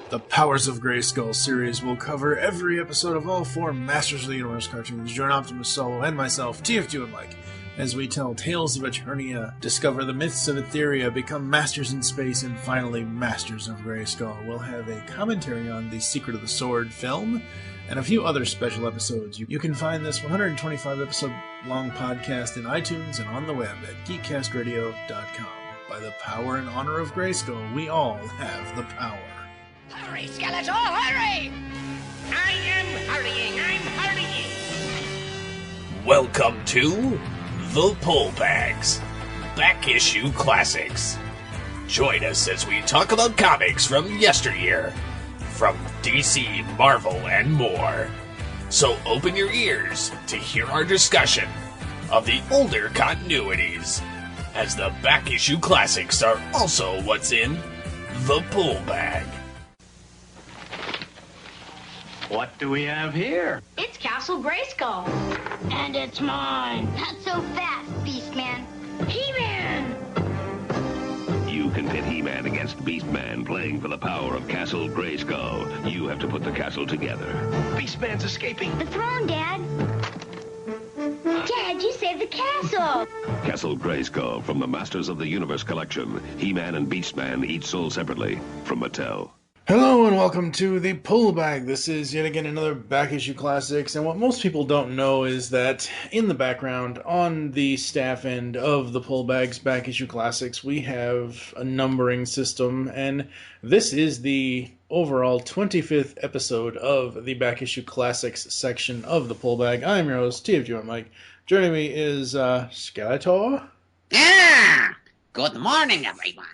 The Powers of Grayskull series will cover every episode of all 4 Masters of the Universe cartoons. Join Optimus Solo and myself, TF2 and Mike, as we tell tales of Eternia, discover the myths of Etheria, become masters in space, and finally masters of Grayskull. We'll have a commentary on the Secret of the Sword film, and a few other special episodes. You can find this 125-episode-long podcast in iTunes and on the web at geekcastradio.com. By the power and honor of Grayskull, we all have the power. Hurry, Skeletor, hurry! I am hurrying, I'm hurrying! Welcome to The Pull Bags, Back Issue Classics. Join us as we talk about comics from yesteryear, from DC, Marvel, and more. So open your ears to hear our discussion of the older continuities, as the Back Issue Classics are also what's in The Pull Bag. What do we have here? It's Castle Grayskull. And it's mine. Not so fast, Beastman. He-Man! You can pit He-Man against Beastman playing for the power of Castle Grayskull. You have to put the castle together. Beastman's escaping. The throne, Dad. Dad, you saved the castle. Castle Grayskull from the Masters of the Universe collection. He-Man and Beastman each sold separately from Mattel. Hello and welcome to the Pull Bag. This is yet again another Back Issue Classics, and what most people don't know is that in the background, on the staff end of the Pull Bag's Back Issue Classics, we have a numbering system, and this is the overall 25th episode of the Back Issue Classics section of the Pull Bag. I'm your host, TF2 and Mike. Joining me is Skeletor. Ah! Good morning, everyone.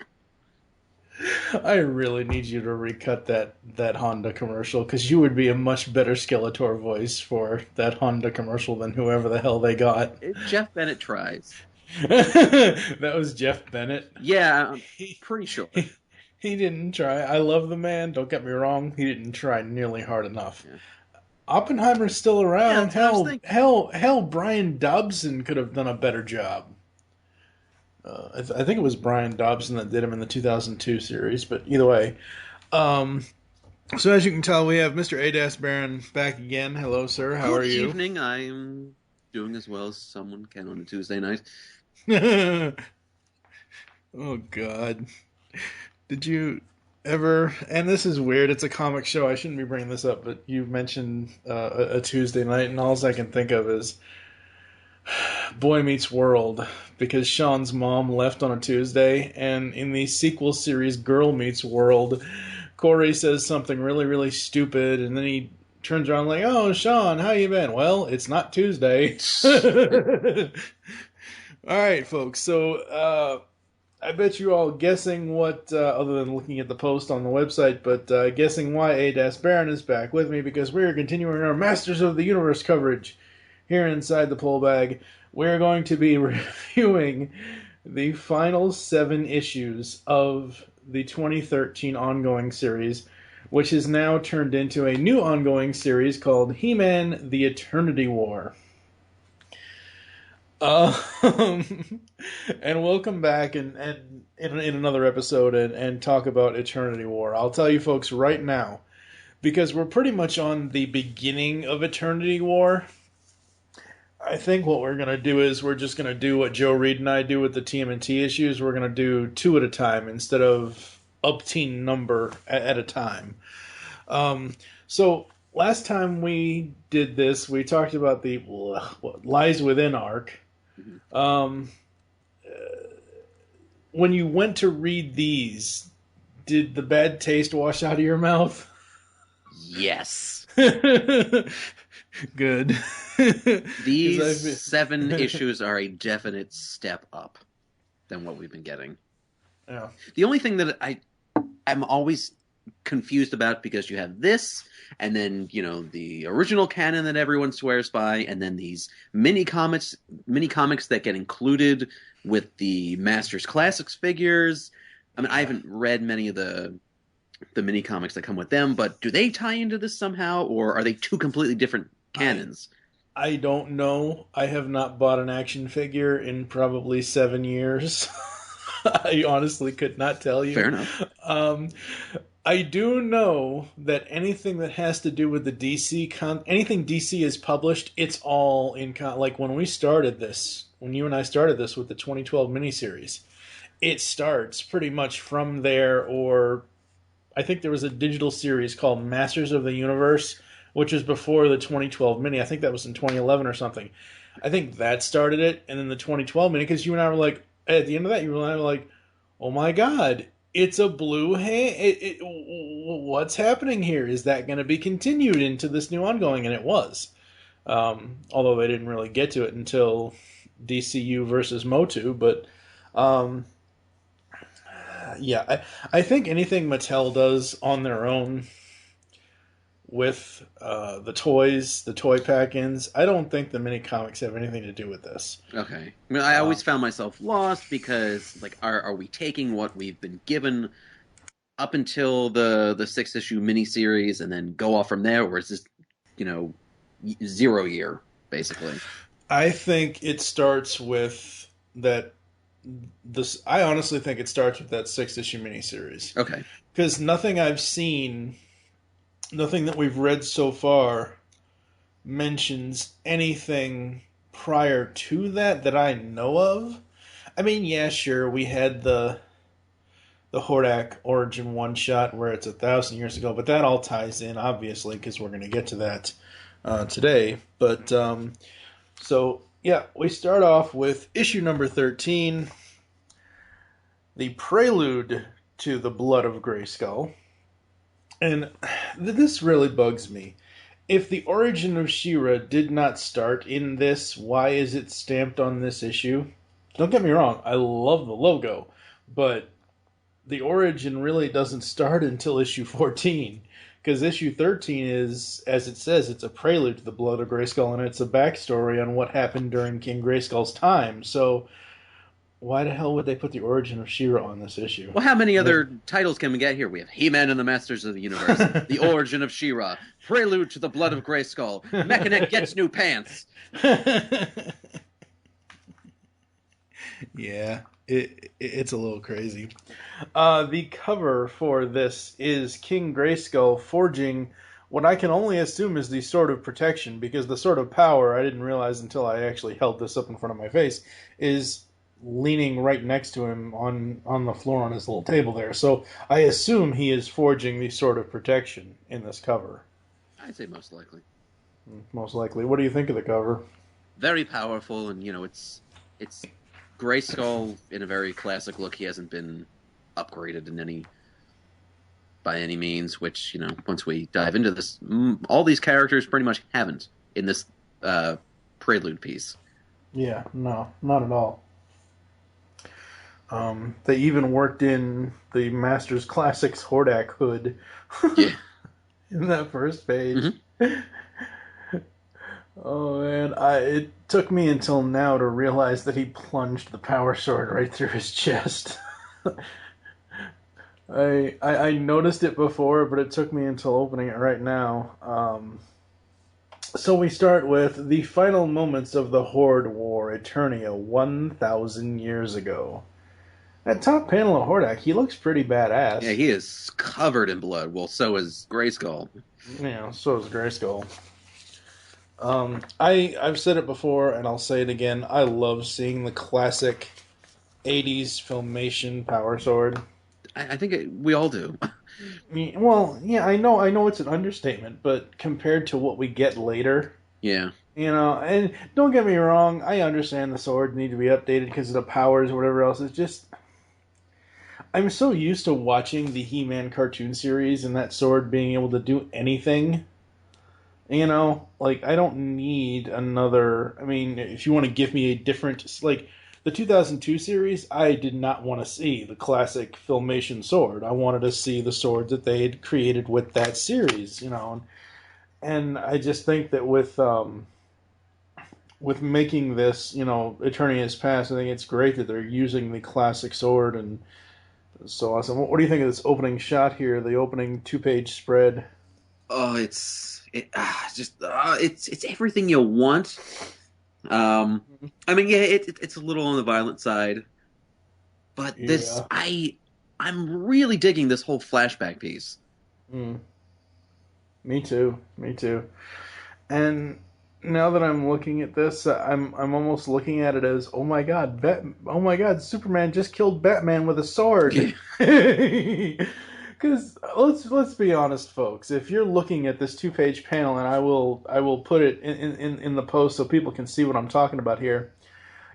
I really need you to recut that Honda commercial, because you would be a much better Skeletor voice for that Honda commercial than whoever the hell they got. Jeff Bennett tries. That was Jeff Bennett? Yeah, I'm pretty sure. He didn't try. I love the man, don't get me wrong. He didn't try nearly hard enough. Yeah. Oppenheimer's still around. Yeah, hell, Brian Dobson could have done a better job. I think it was Brian Dobson that did him in the 2002 series, but either way. So as you can tell, we have Mr. Adas Baron back again. Hello, sir. How are you? Good evening. I'm doing as well as someone can on a Tuesday night. Oh, God. Did you ever... And this is weird. It's a comic show. I shouldn't be bringing this up, but you mentioned a Tuesday night, and all I can think of is Boy Meets World, because Sean's mom left on a Tuesday, and in the sequel series Girl Meets World, Corey says something really, really stupid, and then he turns around like, "Oh, Sean, how you been?" Well, it's not Tuesday. Alright, folks, so I bet you all guessing what, other than looking at the post on the website, but guessing why Adas Baron is back with me, because we are continuing our Masters of the Universe coverage here inside the Pull Bag. We're going to be reviewing the final 7 issues of the 2013 ongoing series, which has now turned into a new ongoing series called He-Man: The Eternity War. And we'll come back and in another episode and talk about Eternity War. I'll tell you folks right now, because we're pretty much on the beginning of Eternity War, I think what we're going to do is we're just going to do what Joe Reed and I do with the TMNT issues. We're going to do 2 at a time instead of up-teen number at a time. So last time we did this, we talked about the what lies within arc. When you went to read these, did the bad taste wash out of your mouth? Yes. Good. These 7 issues are a definite step up than what we've been getting. Yeah. The only thing that I'm always confused about, because you have this, and then, the original canon that everyone swears by, and then these mini comics that get included with the Masters Classics figures. I mean, I haven't read many of the mini comics that come with them, but do they tie into this somehow, or are they 2 completely different canons? I don't know. I have not bought an action figure in probably 7 years. I honestly could not tell you. Fair enough. I do know that anything that has to do with the anything DC is published, it's all in like when we started this, when you and I started this with the 2012 miniseries, it starts pretty much from there. Or I think there was a digital series called Masters of the Universe, which was before the 2012 mini. I think that was in 2011 or something. I think that started it, and then the 2012 mini, because you and I were like, at the end of that, you and I were like, oh my god, it's a blue hand. What's happening here? Is that going to be continued into this new ongoing? And it was. Although they didn't really get to it until DCU versus MOTU. But yeah, I think anything Mattel does on their own with the toys, the toy pack-ins, I don't think the mini comics have anything to do with this. Okay. I mean, I always found myself lost because, like, are we taking what we've been given up until the 6-issue miniseries and then go off from there, or is this, 0 year, basically? I think it starts with that. I honestly think it starts with that 6-issue miniseries. Okay. Because nothing I've seen, nothing that we've read so far mentions anything prior to that I know of. I mean, yeah, sure, we had the Hordak origin one-shot where it's 1,000 years ago, but that all ties in, obviously, because we're going to get to that today. But, so, yeah, we start off with issue number 13, the prelude to the Blood of Grayskull. And this really bugs me. If the origin of She-Ra did not start in this, why is it stamped on this issue? Don't get me wrong, I love the logo, but the origin really doesn't start until issue 14. Because issue 13 is, as it says, it's a prelude to the Blood of Grayskull, and it's a backstory on what happened during King Grayskull's time. So why the hell would they put the origin of She-Ra on this issue? Well, how many other titles can we get here? We have He-Man and the Masters of the Universe, The Origin of She-Ra, Prelude to the Blood of Grayskull, Mechanic Gets New Pants. Yeah, it's a little crazy. The cover for this is King Grayskull forging what I can only assume is the Sword of Protection, because the Sword of Power, I didn't realize until I actually held this up in front of my face, is leaning right next to him on the floor on his little table there. So I assume he is forging the Sword of Protection in this cover. I'd say most likely. Most likely. What do you think of the cover? Very powerful, and it's Grayskull in a very classic look. He hasn't been upgraded by any means, which, once we dive into this, all these characters pretty much haven't in this prelude piece. Yeah, no, not at all. They even worked in the Masters Classics Hordak hood in that first page. Mm-hmm. Oh man, it took me until now to realize that he plunged the power sword right through his chest. I noticed it before, but it took me until opening it right now. So we start with the final moments of the Horde War, Eternia, 1,000 years ago. That top panel of Hordak, he looks pretty badass. Yeah, he is covered in blood. Well, so is Grayskull. Yeah, so is Grayskull. I've said it before, and I'll say it again. I love seeing the classic 80s Filmation power sword. I think we all do. Well, yeah, I know it's an understatement, but compared to what we get later... Yeah. And don't get me wrong, I understand the swords need to be updated because of the powers or whatever else. It's just... I'm so used to watching the He-Man cartoon series and that sword being able to do anything. I don't need another... I mean, if you want to give me a different... Like, the 2002 series, I did not want to see the classic Filmation sword. I wanted to see the swords that they had created with that series, And I just think that with making this, Eternia's Past, I think it's great that they're using the classic sword, and so awesome. What do you think of this opening shot here, the opening 2-page spread? Oh, it's everything you want. I mean, yeah, it's a little on the violent side, but this, I I'm really digging this whole flashback piece. Mm. Me too. Me too. And now that I'm looking at this, I'm almost looking at it as, oh my god, oh my god, Superman just killed Batman with a sword. Because let's be honest, folks. If you're looking at this 2-page panel, and I will put it in the post so people can see what I'm talking about here.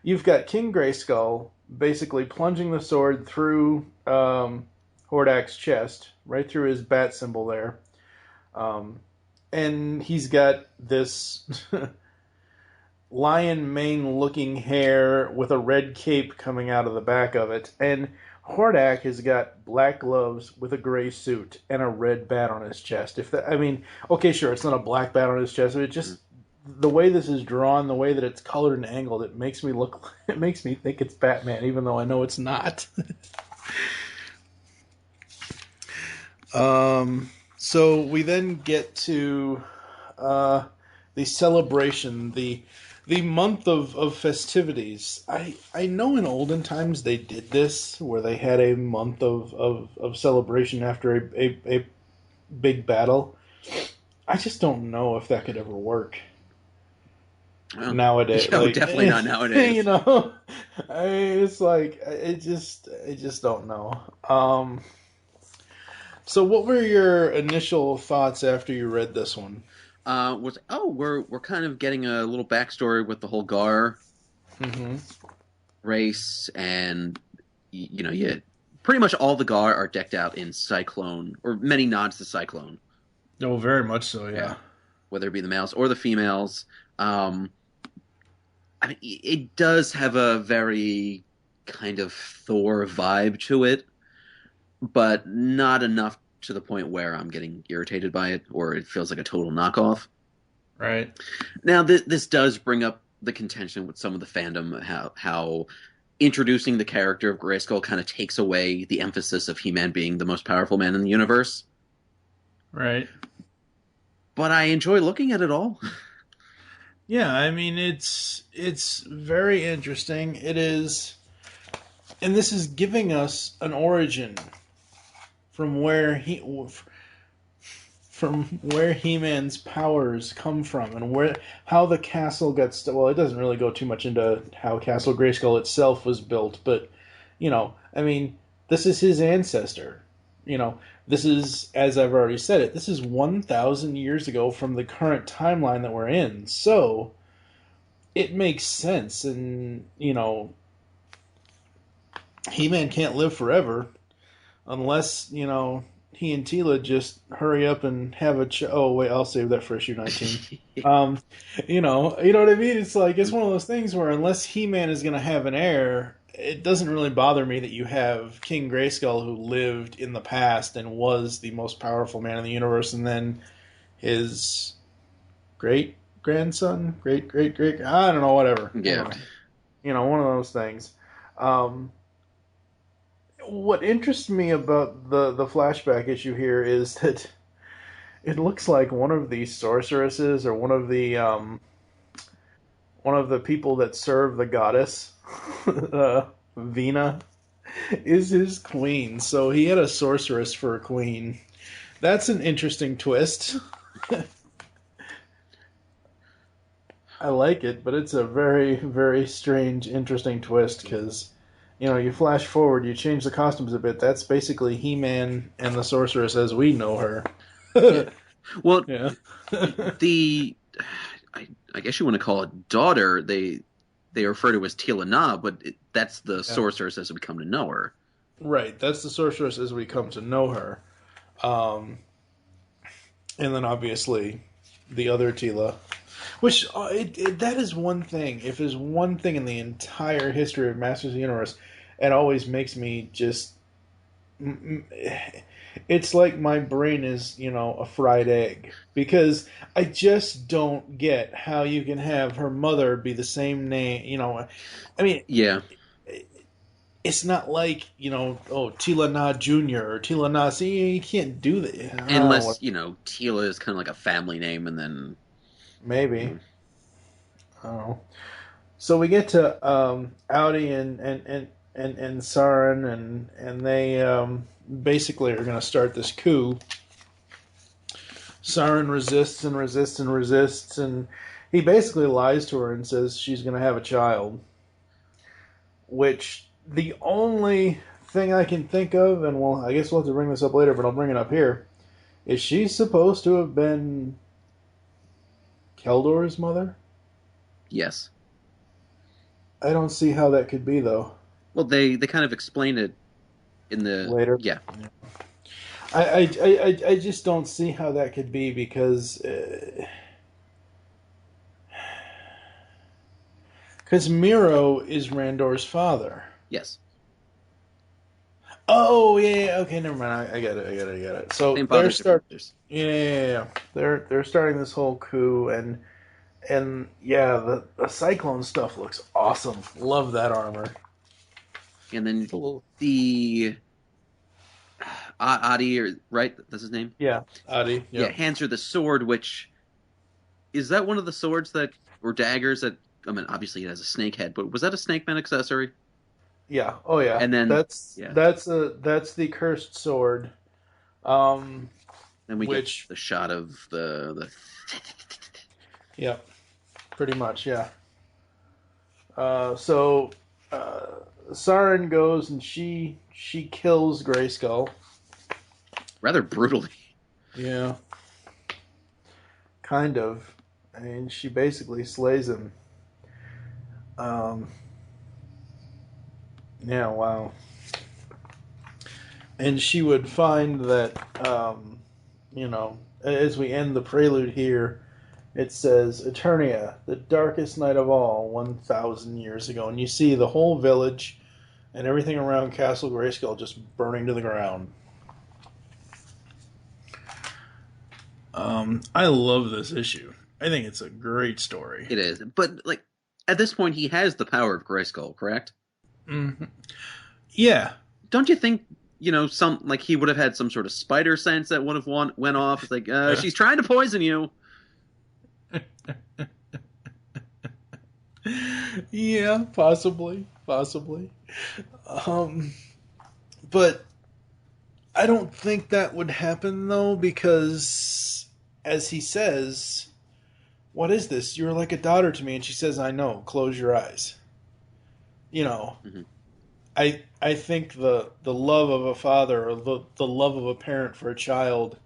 You've got King Grayskull basically plunging the sword through Hordak's chest, right through his bat symbol there. And he's got this lion mane looking hair with a red cape coming out of the back of it. And Hordak has got black gloves with a gray suit and a red bat on his chest. Okay, sure, it's not a black bat on his chest, but it just the way this is drawn, the way that it's colored and angled, it makes me think it's Batman, even though I know it's not. So we then get to the celebration, the month of festivities. I know in olden times they did this, where they had a month of celebration after a big battle. I just don't know if that could ever work nowadays. Definitely not nowadays. You know, it's like I just don't know. So what were your initial thoughts after you read this one? We're kind of getting a little backstory with the whole Gar race, and pretty much all the Gar are decked out in Cyclone, or many nods to Cyclone. Oh, very much so, yeah. Whether it be the males or the females. It does have a very kind of Thor vibe to it, but not enough to the point where I'm getting irritated by it, or it feels like a total knockoff. Right. Now, this does bring up the contention with some of the fandom, how introducing the character of Grayskull kind of takes away the emphasis of He-Man being the most powerful man in the universe. Right. But I enjoy looking at it all. Yeah, I mean, it's very interesting. It is, and this is giving us an origin from where He-Man's powers come from, and how the castle got well, it doesn't really go too much into how Castle Grayskull itself was built, but this is his ancestor. This is, as I've already said it, this is 1,000 years ago from the current timeline that we're in. So it makes sense, and He-Man can't live forever unless he and Tila just hurry up and have a oh wait, I'll save that for issue 19. You know what I mean? It's like, it's one of those things where unless He-Man is going to have an heir, it doesn't really bother me that you have King Grayskull, who lived in the past and was the most powerful man in the universe, and then his great-grandson, I don't know, whatever. Yeah. One of those things. What interests me about the flashback issue here is that it looks like one of the sorceresses, or one of the people that serve the goddess, Vina, is his queen. So he had a sorceress for a queen. That's an interesting twist. I like it, but it's a very, very strange, interesting twist, because you flash forward, you change the costumes a bit. That's basically He-Man and the sorceress as we know her. Yeah. Well, yeah. I guess you want to call it daughter. They refer to as Tila Na, but that's the sorceress as we come to know her. Right, that's the sorceress as we come to know her. And then obviously the other Tila. Which, that is one thing. If there's one thing in the entire history of Masters of the Universe, it always makes me just... It's like my brain is, a fried egg. Because I just don't get how you can have her mother be the same name, Yeah. It's not like, Tila Na Jr. or Tila Na... See, you can't do that. Unless, Tila is kind of like a family name, and then... Maybe. I don't know. So we get to Audi and and Sauron, and they basically are going to start this coup. Sauron resists and resists and resists, and he basically lies to her and says she's going to have a child. Which, the only thing I can think of, and well, I guess we'll have to bring this up later, but I'll bring it up here, is she supposed to have been Keldor's mother? Yes. I don't see how that could be, though. Well, they kind of explain it in the... Later? Yeah. I just don't see how that could be, because Miro is Randor's father. Yes. Oh, yeah, okay, never mind. I get it. So Same they're fathers, yeah. They're starting this whole coup, and yeah, the Cyclone stuff looks awesome. Love that armor. And then the Adi, right? That's his name? Yeah, Adi. Yep. Yeah, hands her the sword, which... Is that one of the swords that... Or daggers that... I mean, obviously it has a snake head, but was that a Snake Man accessory? Yeah. Oh yeah. And then that's the cursed sword. Then we get which the shot of the yeah, pretty much, yeah. So Sauron goes and she kills Grayskull. rather brutally. Yeah. Kind of. I mean, she basically slays him. Yeah, wow. And she would find that, as we end the prelude here, it says, Eternia, the darkest night of all, 1,000 years ago. And you see the whole village and everything around Castle Grayskull just burning to the ground. I love this issue. I think it's a great story. It is. But, like, at this point, he has the power of Grayskull, correct? Mm-hmm. Yeah. Don't you think, he would have had some sort of spider sense that would have went off? It's like, she's trying to poison you. Yeah, possibly. But I don't think that would happen, though, because, as he says, what is this? You're like a daughter to me. And she says, I know. Close your eyes. Mm-hmm. I think the love of a father or the love of a parent for a child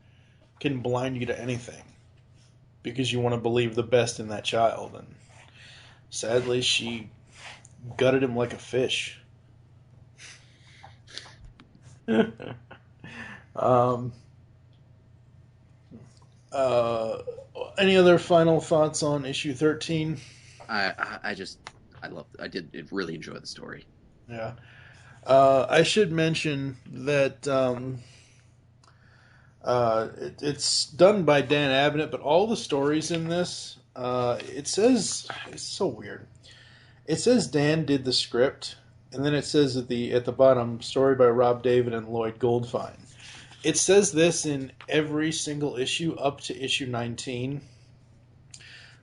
can blind you to anything because you want to believe the best in that child. And sadly, she gutted him like a fish. Any other final thoughts on issue 13? I did really enjoy the story. Yeah. I should mention that it's done by Dan Abnett, but all the stories in this, it says, it's so weird. It says Dan did the script, and then it says at the bottom, story by Rob David and Lloyd Goldfine. It says this in every single issue up to issue 19.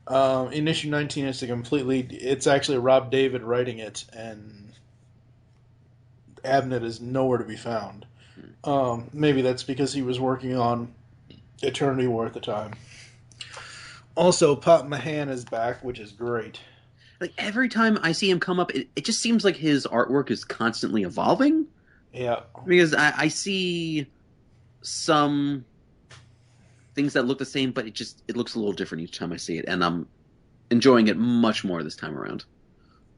In issue 19, it's actually Rob David writing it, and Abnett is nowhere to be found. Maybe that's because he was working on Eternity War at the time. Also, Pop Mahan is back, which is great. Like, every time I see him come up, it just seems like his artwork is constantly evolving. Yeah. Because I see some things that look the same, but it looks a little different each time I see it, and I'm enjoying it much more this time around.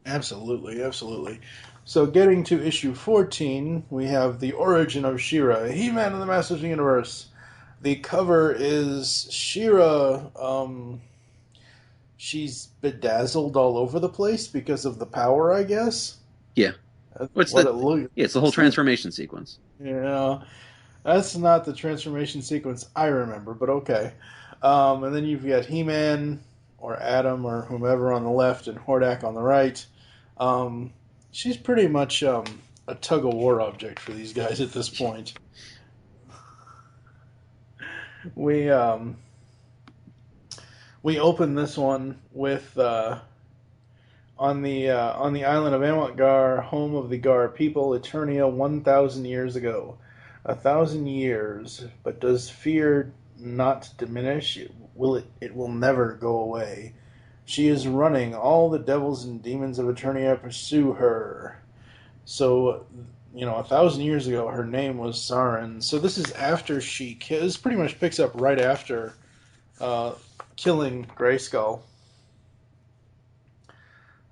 Absolutely. So getting to issue 14, we have The Origin of She-Ra, He-Man and the Masters of the Universe. The cover is She-Ra, she's bedazzled all over the place because of the power, I guess. Yeah. It's the whole transformation sequence. Yeah. That's not the transformation sequence I remember, but okay. And then you've got He-Man, or Adam, or whomever on the left, and Hordak on the right. She's pretty much a tug-of-war object for these guys at this point. We open this one with on the island of Amotgar, home of the Gar people, Eternia 1,000 years ago. 1,000 years, but does fear not diminish? It will never go away. She is running. All the devils and demons of Eternia pursue her. So, 1,000 years ago, her name was Saren. So this is after this pretty much picks up right after killing Grayskull.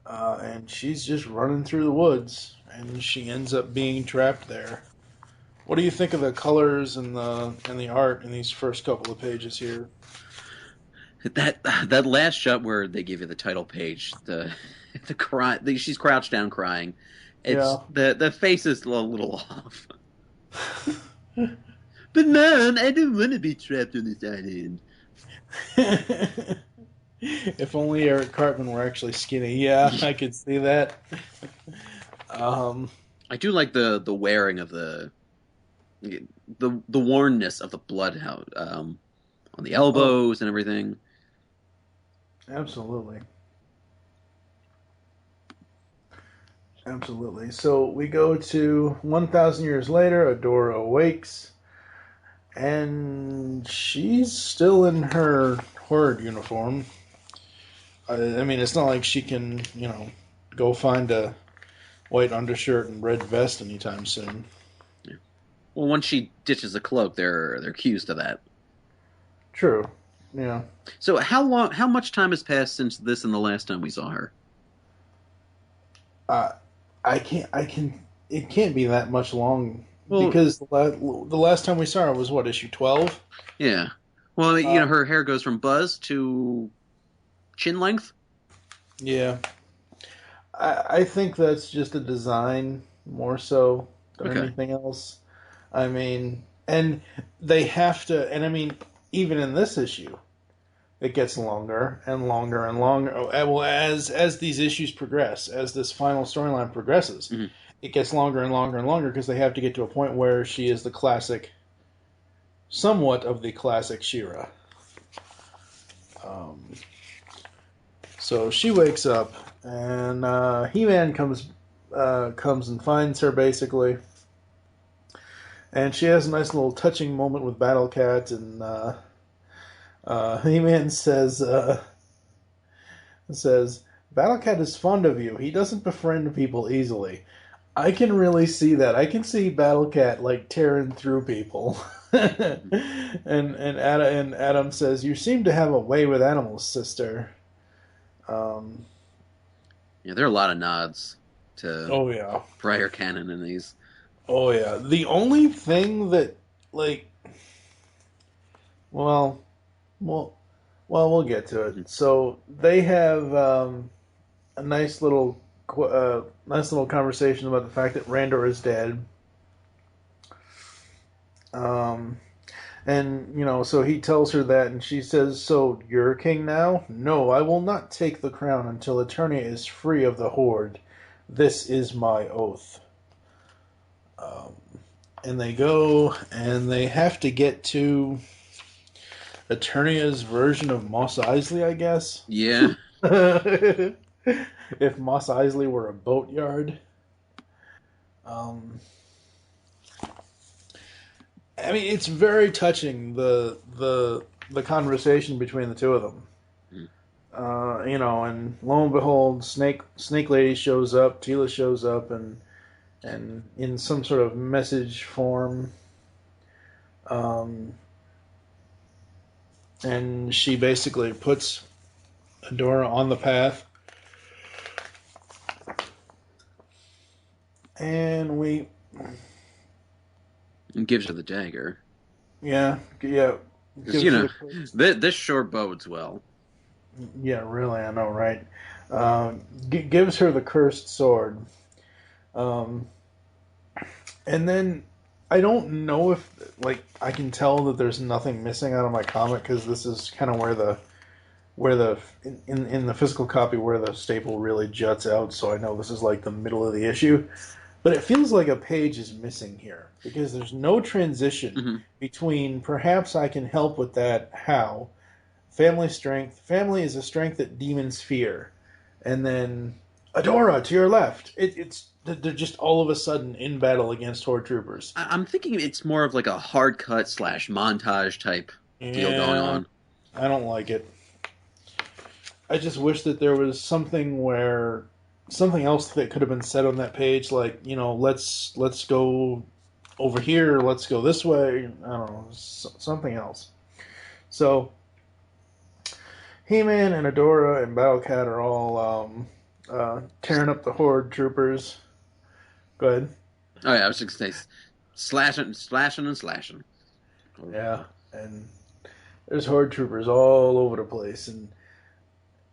And she's just running through the woods, and she ends up being trapped there. What do you think of the colors and the art in these first couple of pages here? That last shot where they give you the title page, she's crouched down crying. The face is a little off. But Mom, I don't want to be trapped on this island. If only Eric Cartman were actually skinny. Yeah, I could see that. I do like the wearing of the wornness of the blood out on the elbows and everything. Absolutely. Absolutely. So we go to 1,000 years later. Adora awakes, and she's still in her Horde uniform. I mean, it's not like she can, go find a white undershirt and red vest anytime soon. Yeah. Well, once she ditches the cloak, they're cues of that. True. Yeah. So how much time has passed since this and the last time we saw her? It can't be that much long, because the last time we saw her was what, issue 12? Yeah. Well, her hair goes from buzz to chin length. Yeah. I think that's just a design more so than anything else. I mean, and they have to, and I mean, even in this issue, it gets longer and longer and longer. Well, as these issues progress, as this final storyline progresses, it gets longer and longer and longer, because they have to get to a point where she is the classic, somewhat of the classic She-Ra. So she wakes up, and He-Man comes and finds her, basically. And she has a nice little touching moment with Battle Cat, and He-Man says, Battle Cat is fond of you. He doesn't befriend people easily. I can really see that. I can see Battle Cat, tearing through people. and Adam says, you seem to have a way with animals, sister. Yeah, there are a lot of nods to prior canon in these. Oh, yeah. The only thing that, well, we'll get to it. So they have a nice little conversation about the fact that Randor is dead. And, so he tells her that, and she says, so you're king now? No, I will not take the crown until Eternia is free of the Horde. This is my oath. And they go, and they have to get to Eternia's version of Mos Eisley, I guess. Yeah. If Mos Eisley were a boatyard. I mean, it's very touching, the conversation between the two of them. And lo and behold, Snake Lady shows up, Tila shows up, and in some sort of message form, and she basically puts Adora on the path, and gives her the dagger. Yeah. Because, this sure bodes well. Yeah, really, I know, right? Gives her the cursed sword. And then I don't know if, I can tell that there's nothing missing out of my comic, because this is kind of where the in the physical copy where the staple really juts out, so I know this is the middle of the issue. But it feels like a page is missing here, because there's no transition between perhaps I can help with that, how, family strength, family is a strength that demons fear, and then Adora, to your left. They're just all of a sudden in battle against Horde troopers. I'm thinking it's more of like a hard cut / montage type deal going Yeah, on. I don't like it. I just wish that there was something else that could have been said on that page, like, let's go over here, let's go this way. I don't know, something else. So, He-Man and Adora and Battlecat are all tearing up the Horde troopers. Go ahead. Oh yeah, I was just gonna say slashing and slashing. Yeah, and there's Horde troopers all over the place, and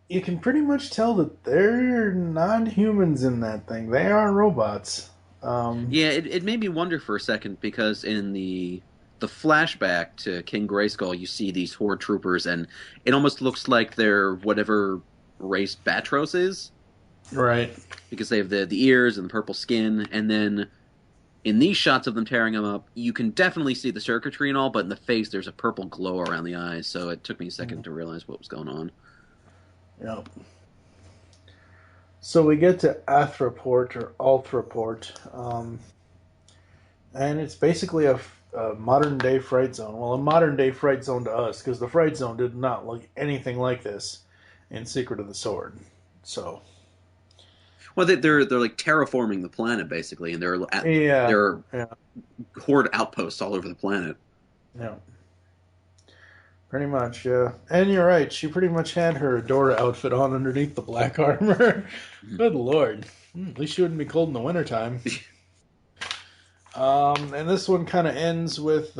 you can pretty much tell that they're not humans in that thing. They are robots. Yeah, it made me wonder for a second, because in the flashback to King Grayskull, you see these Horde troopers, and it almost looks like they're whatever race Batros is. Right. Because they have the ears and the purple skin, and then in these shots of them tearing them up, you can definitely see the circuitry and all, but in the face there's a purple glow around the eyes, so it took me a second to realize what was going on. Yep. So we get to Athraport, or Althraport, and it's basically a modern-day fright zone. Well, a modern-day fright zone to us, because the fright zone did not look anything like this in Secret of the Sword. So... Well, they're like terraforming the planet, basically, and there are Horde outposts all over the planet. Yeah. Pretty much, yeah. And you're right, she pretty much had her Adora outfit on underneath the black armor. Good lord. At least she wouldn't be cold in the wintertime. And this one kind of ends with,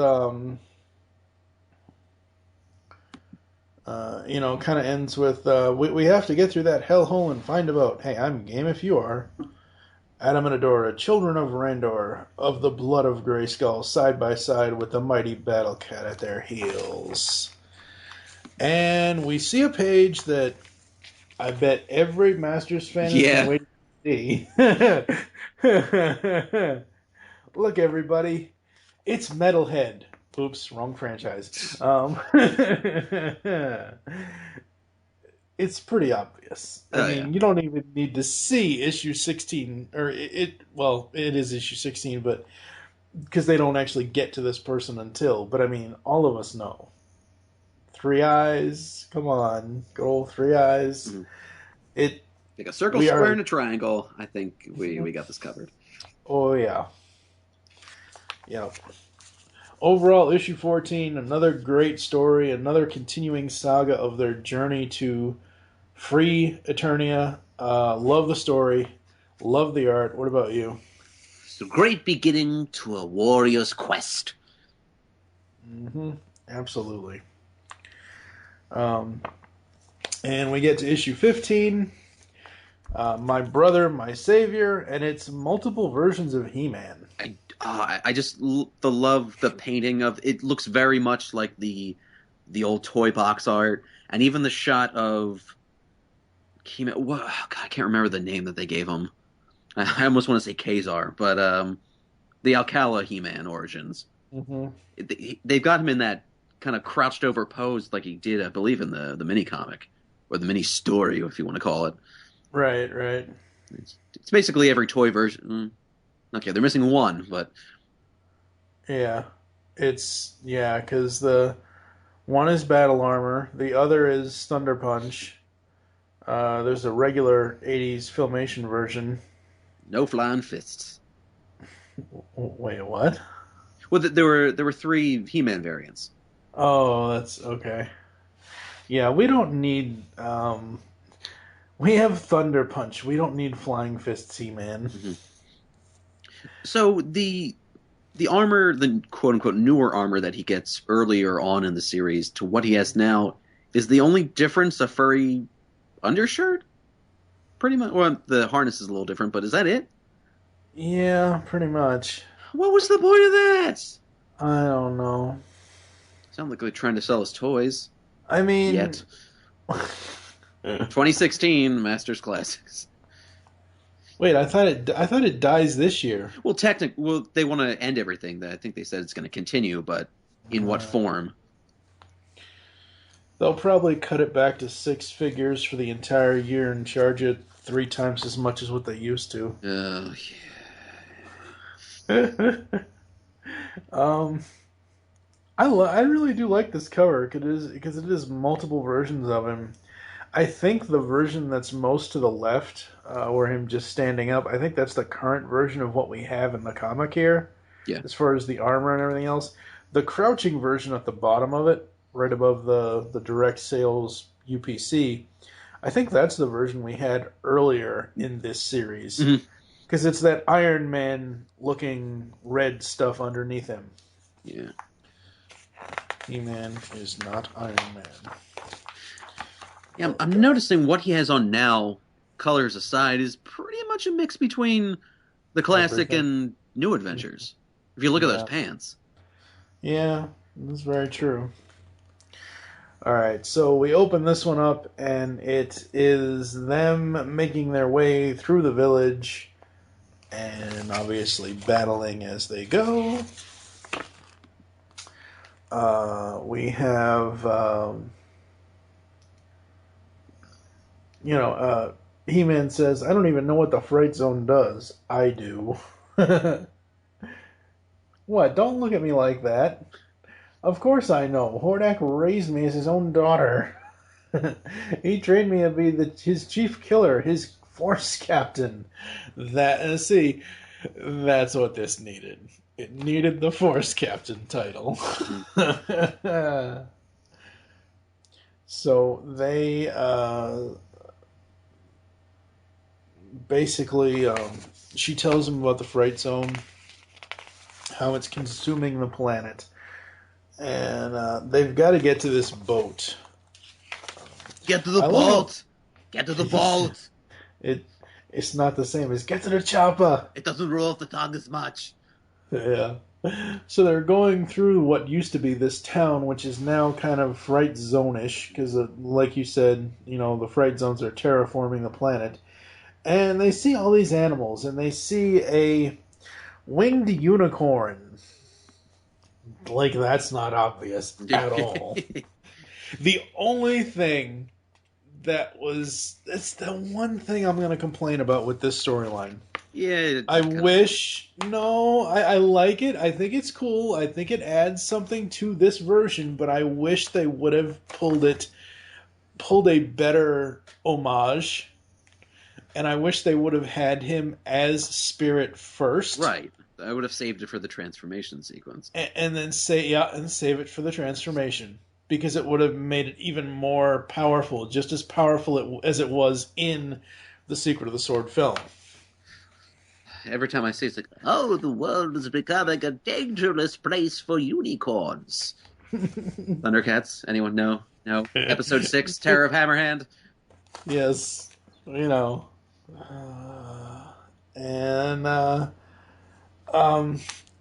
we have to get through that hellhole and find about, hey, I'm game if you are, Adam and Adora, children of Randor, of the blood of Grayskull, side by side with the mighty Battlecat at their heels. And we see a page that I bet every Masters fan has been waiting to see. Look, everybody, it's Metalhead. Oops, wrong franchise. It's pretty obvious. I mean, you don't even need to see issue 16, or it is issue 16, but because they don't actually get to this person until, but I mean, all of us know. Three Eyes, come on, good old Three Eyes. Mm-hmm. Like a circle, square, and a triangle. I think we got this covered. Oh, yeah. Yeah. Overall, issue 14, another great story, another continuing saga of their journey to free Eternia. Love the story. Love the art. What about you? It's a great beginning to a warrior's quest. Mm-hmm. Absolutely. And we get to issue 15. My Brother, My Savior, and it's multiple versions of He-Man. I just love the painting of it. Looks very much like the old toy box art, and even the shot of He-Man. God, I can't remember the name that they gave him. I almost want to say Kazar, but the Alcala He-Man origins. Mm-hmm. They've got him in that kind of crouched over pose, like he did, I believe, in the mini comic or the mini story, if you want to call it. Right. It's basically every toy version. Okay, they're missing one, but... Yeah. Because the one is Battle Armor, the other is Thunder Punch. There's a regular 80s Filmation version. No flying fists. Wait, what? Well, there were 3 He-Man variants. Oh, that's okay. Yeah, we don't need... we have Thunder Punch. We don't need Flying Fists, He-Man. Mm-hmm. So the armor, the quote-unquote newer armor that he gets earlier on in the series to what he has now, is the only difference a furry undershirt? Pretty much. Well, the harness is a little different, but is that it? Yeah, pretty much. What was the point of that? I don't know. Sound like they're trying to sell us toys. I mean... Yet. 2016 Masters Classics. Wait, I thought it dies this year. Well, they want to end everything. I think they said it's going to continue, but in what form? They'll probably cut it back to 6 figures for the entire year and charge it 3 times as much as what they used to. Oh, I really do like this cover because it is multiple versions of him. I think the version that's most to the left, where him just standing up, I think that's the current version of what we have in the comic here. Yeah. As far as the armor and everything else, the crouching version at the bottom of it, right above the direct sales UPC, I think that's the version we had earlier in this series. Because it's that Iron Man looking red stuff underneath him. Yeah. He-Man is not Iron Man. Yeah, I'm noticing what he has on now, colors aside, is pretty much a mix between the classic and new adventures. If you look at those pants. Yeah, that's very true. Alright, so we open this one up, and it is them making their way through the village, and obviously battling as they go. We have, He-Man says, I don't even know what the Fright Zone does. I do. What? Don't look at me like that. Of course I know. Hordak raised me as his own daughter. He trained me to be his chief killer, his force captain. That's what this needed. It needed the force captain title. So they basically, she tells him about the Fright Zone, how it's consuming the planet. And they've got to get to this boat. Get to the boat! Get to the boat! It's not the same as get to the chopper! It doesn't roll off the tongue as much. Yeah. So they're going through what used to be this town, which is now kind of Fright Zone-ish, because like you said, the Fright Zones are terraforming the planet. And they see all these animals, and they see a winged unicorn. Like, that's not obvious at all. The only thing that's the one thing I'm going to complain about with this storyline. Yeah. I like it. I think it's cool. I think it adds something to this version, but I wish they would have pulled a better homage. And I wish they would have had him as Spirit first. Right. I would have saved it for the transformation sequence. And then save it for the transformation. Because it would have made it even more powerful, just as powerful as it was in the Secret of the Sword film. Every time I say it, it's like, oh, the world is becoming a dangerous place for unicorns. Thundercats? Anyone know? No? Episode 6, Terror of Hammerhand? Yes.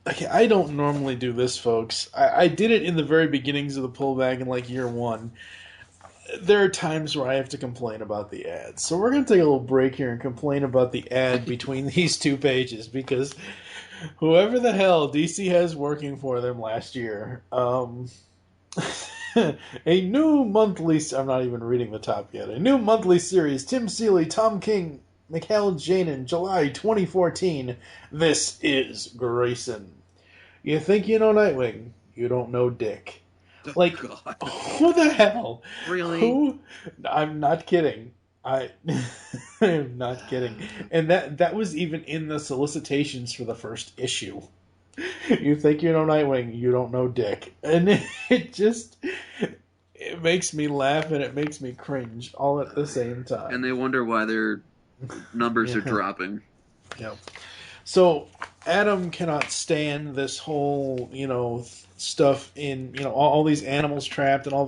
Okay, I don't normally do this, folks. I did it in the very beginnings of the pullback in like year 1. There are times where I have to complain about the ads. So we're going to take a little break here and complain about the ad between these 2 pages, because whoever the hell DC has working for them last year, a new monthly... I'm not even reading the top yet. A new monthly series, Tim Seeley, Tom King, Mikhail Janin, July 2014. This is Grayson. You think you know Nightwing, you don't know Dick. Like, God. Who the hell? Really? I'm not kidding. I am not kidding. And that was even in the solicitations for the first issue. You think you know Nightwing, you don't know Dick. And it makes me laugh and it makes me cringe all at the same time. And they wonder why their numbers are dropping. Yep. So Adam cannot stand this whole, stuff in, all these animals trapped and all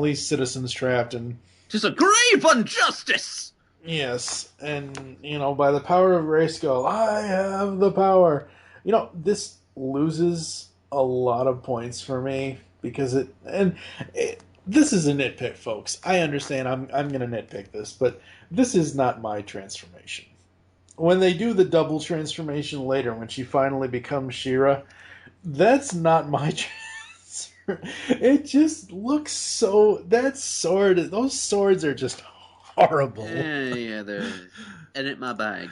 these citizens trapped, and just a grave injustice. Yes, and by the power of Grayskull, I have the power. This loses a lot of points for me because this is a nitpick, folks. I understand. I'm going to nitpick this, but this is not my transformation. When they do the double transformation later, when she finally becomes She-Ra, that's not my It just looks so. Those swords are just horrible. Yeah, they're in my bag.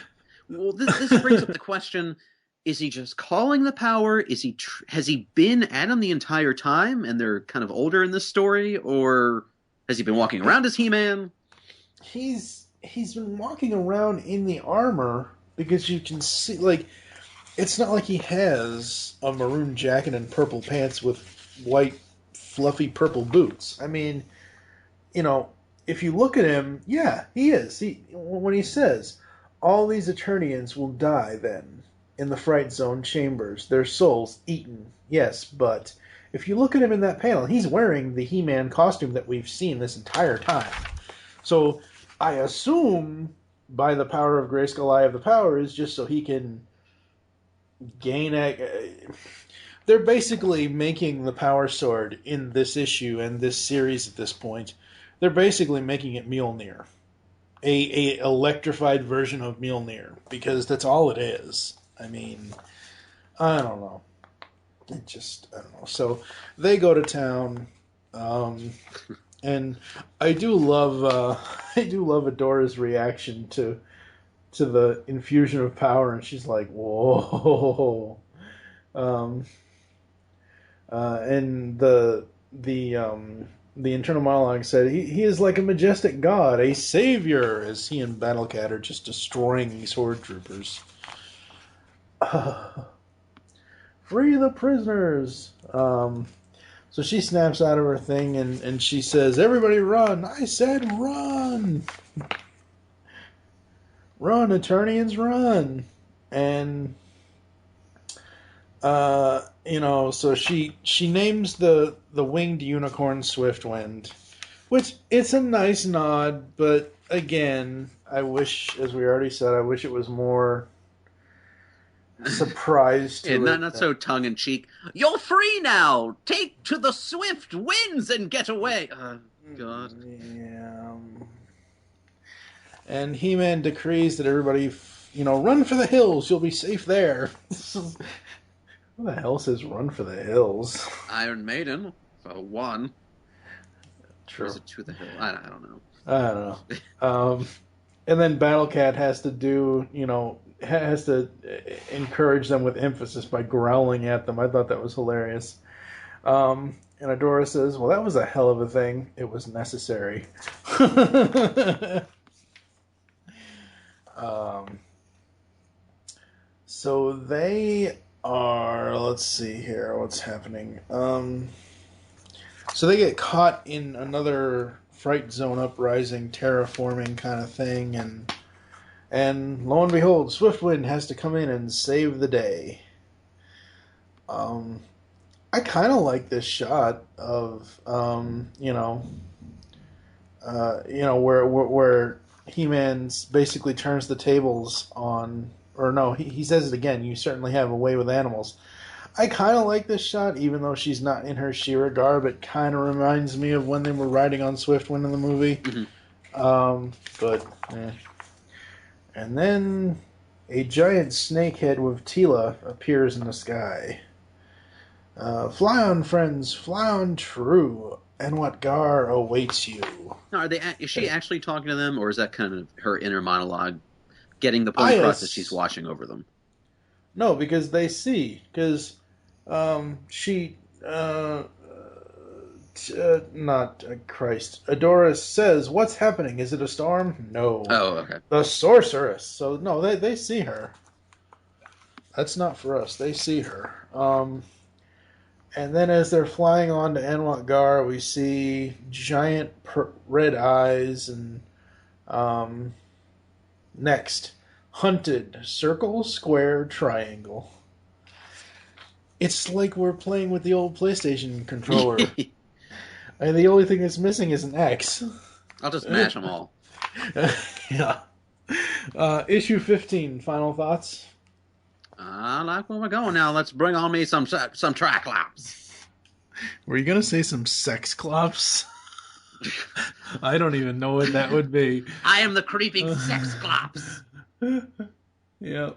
Well, this brings up the question: is he just calling the power? Has he been at him the entire time, and they're kind of older in this story, or has he been walking around as He-Man? He's been walking around in the armor because you can see, like, it's not like he has a maroon jacket and purple pants with white fluffy purple boots. I mean, if you look at him, yeah, he is. When he says, all these Eternians will die then in the Fright Zone chambers, their souls eaten. Yes, but if you look at him in that panel, he's wearing the He-Man costume that we've seen this entire time. So I assume by the power of Grayskull, Eye of the Power is just so he can gain they're basically making the Power Sword in this issue and this series at this point. They're basically making it Mjolnir, a electrified version of Mjolnir, because that's all it is. I mean, I don't know. I don't know. So they go to town, and I do love Adora's reaction to the infusion of power, and she's like, "Whoa!" And the internal monologue said, he is like a majestic god, a savior, as he and Battlecat are just destroying these horde troopers. Free the prisoners! So she snaps out of her thing and she says, everybody run! I said run! Run, Eternians, run! And so she names the winged unicorn Swiftwind, which it's a nice nod, but again, I wish, as we already said, I wish it was more surprise to Yeah, it. not so tongue in cheek. You're free now. Take to the swift winds and get away. God. Yeah. And He-Man decrees that everybody, run for the hills. You'll be safe there. Who the hell says run for the hills? Iron Maiden, for one. True. Or is it to the hill? I don't know. I don't know. And then Battlecat has to encourage them with emphasis by growling at them. I thought that was hilarious. And Adora says, well, that was a hell of a thing. It was necessary. So they are, let's see here, what's happening. So they get caught in another Fright Zone uprising, terraforming kind of thing, and lo and behold, Swiftwind has to come in and save the day. I kind of like this shot of, where He-Man's basically turns the tables on, or no, he says it again, you certainly have a way with animals. I kind of like this shot, even though she's not in her She-Ra garb. It kind of reminds me of when they were riding on Swiftwind in the movie. Mm-hmm. But, eh. And then a giant snakehead with Tila appears in the sky. Fly on, friends, fly on true, and what gar awaits you. Now, is she actually talking to them, or is that kind of her inner monologue, getting the point across that she's watching over them? No, because they see. Because Adora says, what's happening? Is it a storm? No. Oh, okay. The sorceress. So, no, they see her. That's not for us. They see her. And then as they're flying on to Anwat Gar, we see giant red eyes and next, hunted, circle, square, triangle. It's like we're playing with the old PlayStation controller. And the only thing that's missing is an X. I'll just mash them all. Yeah. Issue 15, final thoughts? I like where we're going now. Let's bring on me some Triclops. Were you going to say some Sexclops? I don't even know what that would be. I am the creeping Sexclops. Yep.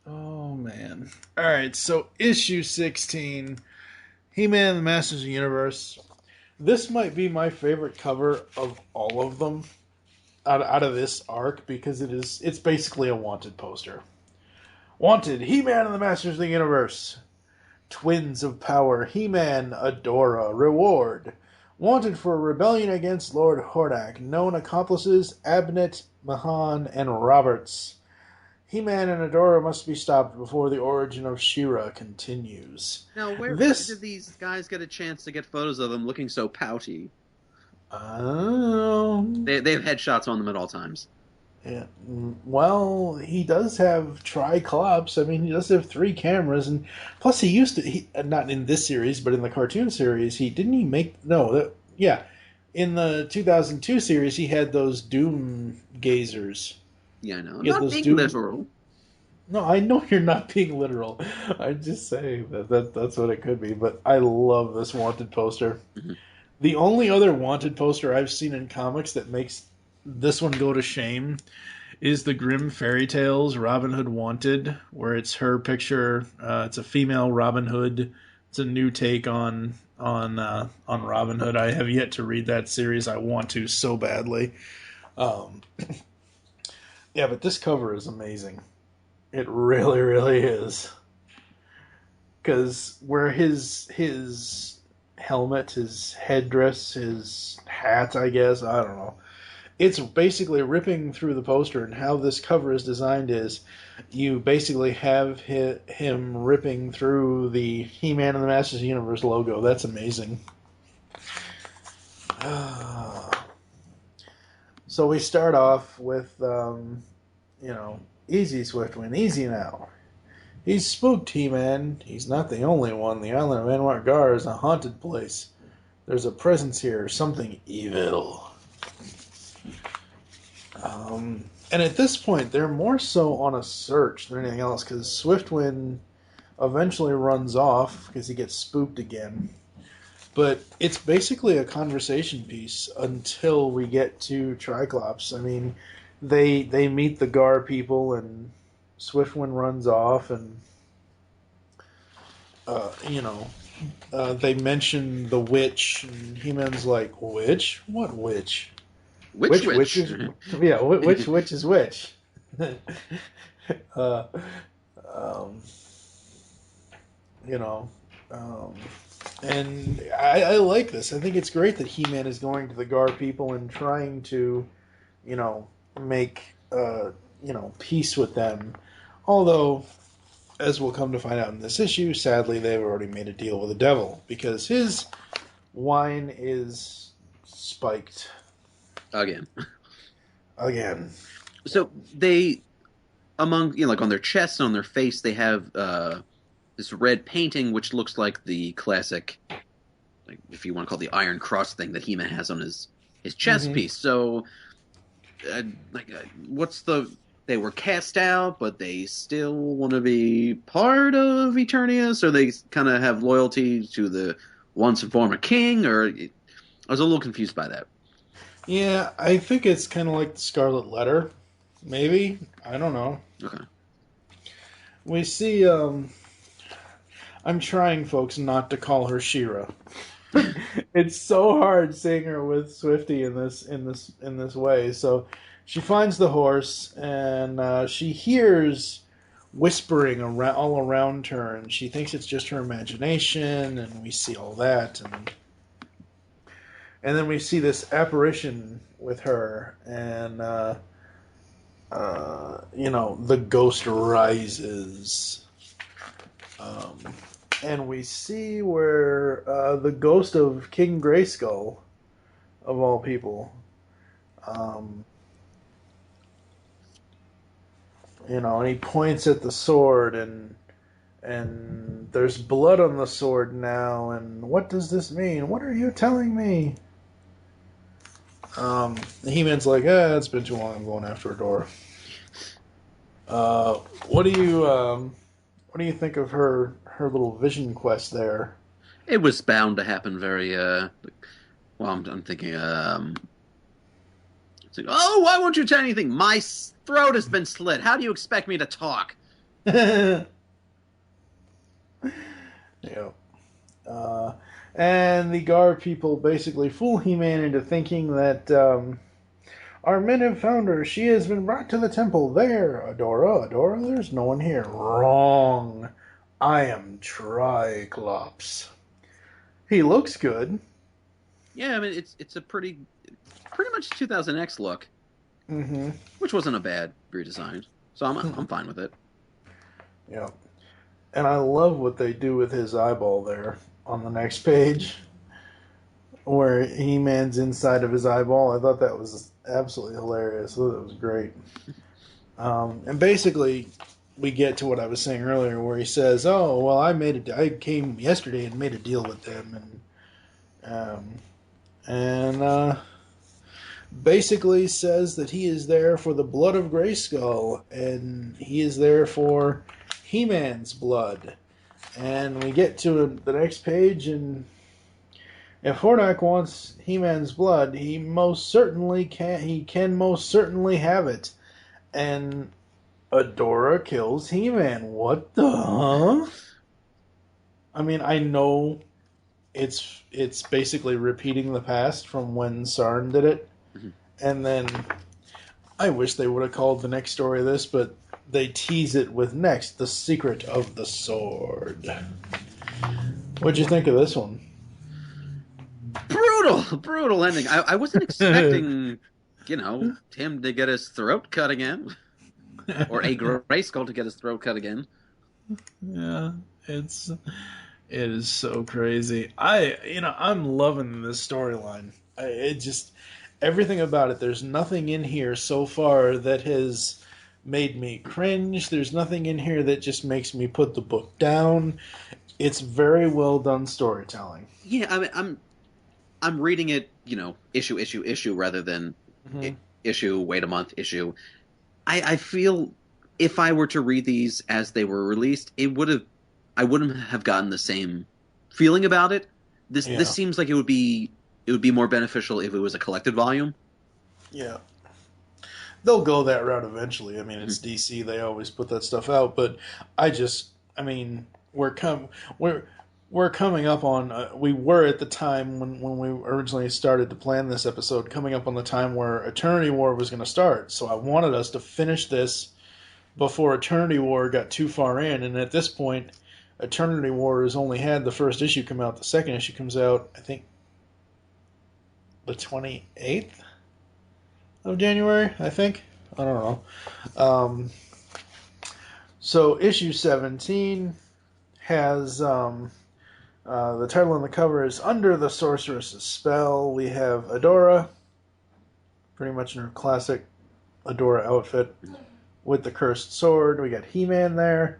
Oh, man. All right, so issue 16, He-Man and the Masters of the Universe. This might be my favorite cover of all of them out of this arc because it's basically a wanted poster. Wanted, He-Man and the Masters of the Universe. Twins of Power, He-Man, Adora, Reward. Wanted for rebellion against Lord Hordak. Known accomplices, Abnett, Mahan, and Roberts. He-Man and Adora must be stopped before the origin of She-Ra continues. Now, where did these guys get a chance to get photos of them looking so pouty? They have headshots on them at all times. Yeah. Well, he does have Triclops. I mean, he does have 3 cameras, and plus he used to. Not in this series, but in the cartoon series, in the 2002 series, he had those Doom gazers. Yeah, I know. I'm not being literal. No, I know you're not being literal. I'm just saying that's what it could be. But I love this wanted poster. Mm-hmm. The only other wanted poster I've seen in comics that makes this one go to shame is the Grimm Fairy Tales Robin Hood Wanted, where it's her picture. It's a female Robin Hood. It's a new take on Robin Hood. I have yet to read that series. I want to so badly. Yeah, but this cover is amazing. It really, really is. Because where his helmet, his headdress, his hat, I guess, I don't know. It's basically ripping through the poster, and how this cover is designed is you basically have him ripping through the He-Man and the Masters of the Universe logo. That's amazing. So we start off with, easy, Swiftwind, easy now. He's spooked, He-Man. He's not the only one. The island of Anwar Gar is a haunted place. There's a presence here, something evil. And at this point, they're more so on a search than anything else, because Swiftwind eventually runs off because he gets spooked again. But it's basically a conversation piece until we get to Triclops. I mean, they meet the Gar people, and Swiftwind runs off, and they mention the witch, and He-Man's like, "Witch? What witch? Which witch is which witch is which?" And I like this. I think it's great that He-Man is going to the Gar people and trying to, make peace with them. Although, as we'll come to find out in this issue, sadly they've already made a deal with the devil because his wine is spiked. Again. So they, among, like on their chest and on their face, they have this red painting, which looks like the classic, like if you want to call it the Iron Cross thing that He-Man has on his chest piece. So, they were cast out, but they still want to be part of Eternia, so they kind of have loyalty to the once and former king, or I was a little confused by that. Yeah, I think it's kind of like the Scarlet Letter, maybe. I don't know. Okay. We see, I'm trying, folks, not to call her She-Ra. It's so hard seeing her with Swifty in this way. So she finds the horse, and she hears whispering all around her, and she thinks it's just her imagination, and we see all that, and then we see this apparition with her, and the ghost rises. And we see where the ghost of King Grayskull, of all people, and he points at the sword, and there's blood on the sword now, and what does this mean? What are you telling me? He-Man's like, it's been too long, I'm going after Adora. What do you think of her little vision quest there? It was bound to happen very, I'm thinking, it's like, oh, why won't you tell anything? My throat has been slit. How do you expect me to talk? Yeah. And the Gar people basically fool He-Man into thinking that our men have found her. She has been brought to the temple. There, Adora, there's no one here. Wrong. I am Triclops. He looks good. Yeah, I mean it's a pretty much 2000X look, Mm-hmm. which wasn't a bad redesign. So I'm fine with it. Yeah. And I love what they do with his eyeball there on the next page, where He-Man's inside of his eyeball. I thought that was absolutely hilarious. I thought that was great. And basically, we get to what I was saying earlier, where he says, "Oh, well, I came yesterday and made a deal with them, and basically says that he is there for the blood of Grayskull, and he is there for He-Man's blood." And we get to the next page, and if Hordak wants He-Man's blood, he most certainly can. He can most certainly have it. And Adora kills He-Man. What the huh? I mean, I know it's basically repeating the past from when Sarn did it, and then I wish they would have called the next story this, but they tease it with next, the secret of the sword. What'd you think of this one? Brutal ending. I wasn't expecting, him to get his throat cut again, or a Grayskull to get his throat cut again. Yeah, it is so crazy. I'm loving this storyline. It just everything about it. There's nothing in here so far that has made me cringe. There's nothing in here that just makes me put the book down. It's very well done storytelling. Yeah, I mean, I'm reading it, issue rather than issue, wait a month, issue. I feel if I were to read these as they were released, I wouldn't have gotten the same feeling about it. This seems like it would be more beneficial if it was a collected volume. Yeah. They'll go that route eventually. I mean, it's DC. They always put that stuff out. But we're coming up on... we were at the time when we originally started to plan this episode, coming up on the time where Eternity War was going to start. So I wanted us to finish this before Eternity War got too far in. And at this point, Eternity War has only had the first issue come out. The second issue comes out, I think, the 28th of January, I think. I don't know. So issue 17 has the title on the cover is Under the Sorceress's Spell. We have Adora, pretty much in her classic Adora outfit, with the cursed sword. We got He-Man there,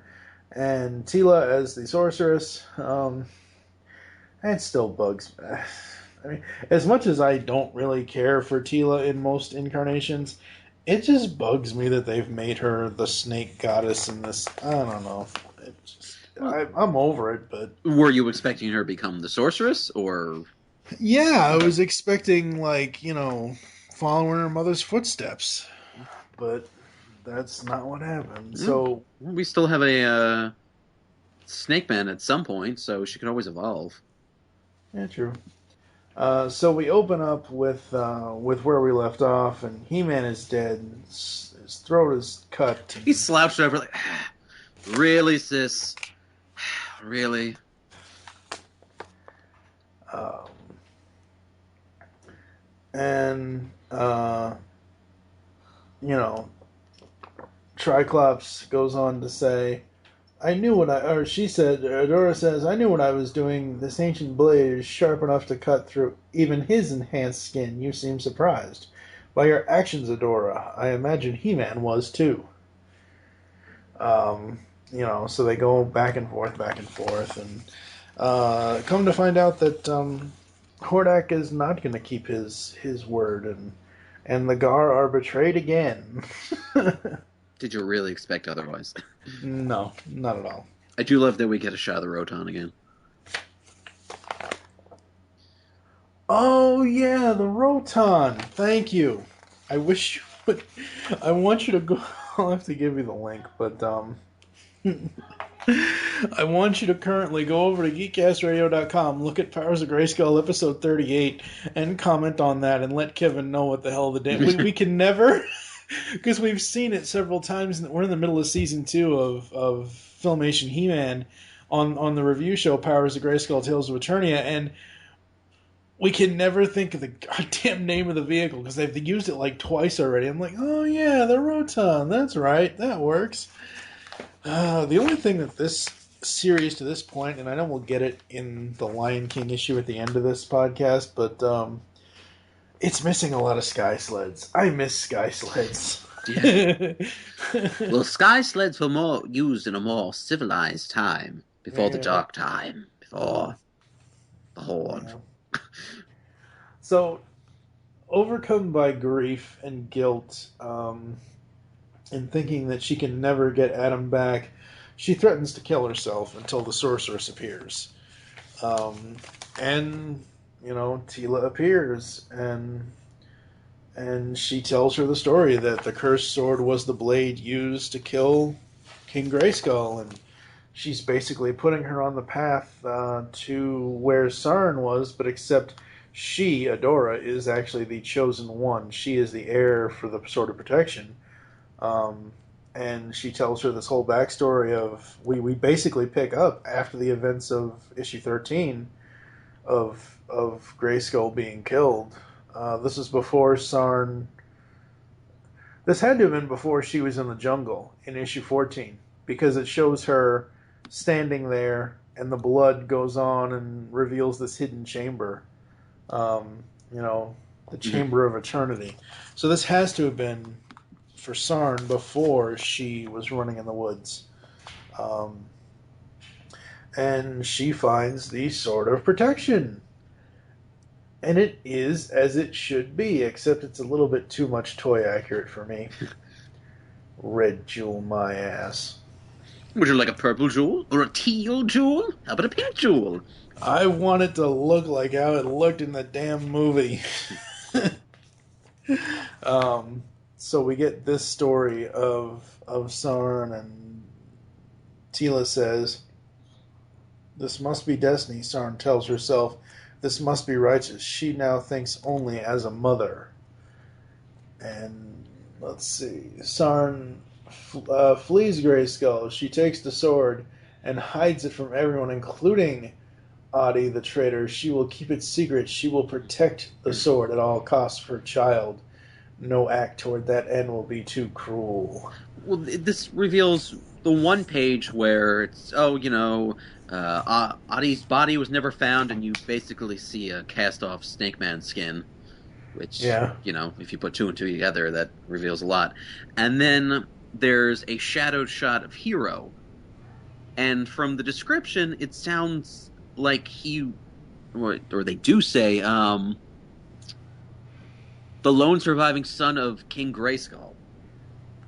and Teela as the sorceress. It still bugs me. I mean, as much as I don't really care for Teela in most incarnations, it just bugs me that they've made her the snake goddess in this. I don't know. I'm over it, but... Were you expecting her to become the sorceress, or...? Yeah, I was expecting, following her mother's footsteps. But that's not what happened. So we still have a Snake Man at some point, so she can always evolve. Yeah, true. So we open up with where we left off, and He-Man is dead. His throat is cut. He's slouched over like, really, sis? Really? Triclops goes on to say, Adora says, I knew what I was doing. This ancient blade is sharp enough to cut through even his enhanced skin. You seem surprised. By your actions, Adora. I imagine He-Man was too. So they go back and forth, and come to find out that Hordak is not going to keep his word, and the Gar are betrayed again. Did you really expect otherwise? No, not at all. I do love that we get a shot of the Roton again. Oh, yeah, the Roton. Thank you. I wish you would... I want you to go... I'll have to give you the link, but... I want you to currently go over to geekcastradio.com, look at Powers of Grayskull episode 38, and comment on that, and let Kevin know what the hell the damn... We can never... Because we've seen it several times. We're in the middle of season 2 of Filmation He-Man on the review show Powers of Grayskull Tales of Eternia, and we can never think of the goddamn name of the vehicle because they've used it like twice already. I'm like, oh yeah, the Roton. That's right. That works. The only thing that this series to this point, and I know we'll get it in the Lion King issue at the end of this podcast, but it's missing a lot of sky sleds. I miss sky sleds. Yeah. Well, sky sleds were more used in a more civilized time, before the dark time, before the Horde. Yeah. So, overcome by grief and guilt, and thinking that she can never get Adam back, she threatens to kill herself until the sorceress appears. And, you know, Tila appears, and she tells her the story that the cursed sword was the blade used to kill King Grayskull, and she's basically putting her on the path to where Sarn was, but except she, Adora, is actually the chosen one. She is the heir for the Sword of Protection. And she tells her this whole backstory of... We basically pick up after the events of issue 13 of Grayskull being killed. This is before Sarn... This had to have been before she was in the jungle in issue 14, because it shows her standing there and the blood goes on and reveals this hidden chamber. You know, the Chamber of Eternity. So this has to have been for Sarn before she was running in the woods. And she finds the Sword of Protection. And it is as it should be, except it's a little bit too much toy accurate for me. Red jewel my ass. Would you like a purple jewel? Or a teal jewel? How about a pink jewel? I want it to look like how it looked in the damn movie. So we get this story of Sarn, and Tila says, "This must be destiny," Sarn tells herself. "This must be righteous." She now thinks only as a mother. And let's see. Sarn flees Grayskull. She takes the sword and hides it from everyone, including Adi the traitor. She will keep it secret. She will protect the sword at all costs for her child. No act toward that end will be too cruel. Well, this reveals the one page where it's, Adi's body was never found, and you basically see a cast-off Snake Man skin, which, if you put two and two together, that reveals a lot. And then there's a shadowed shot of Hero, and from the description, it sounds like or they do say, the lone surviving son of King Grayskull.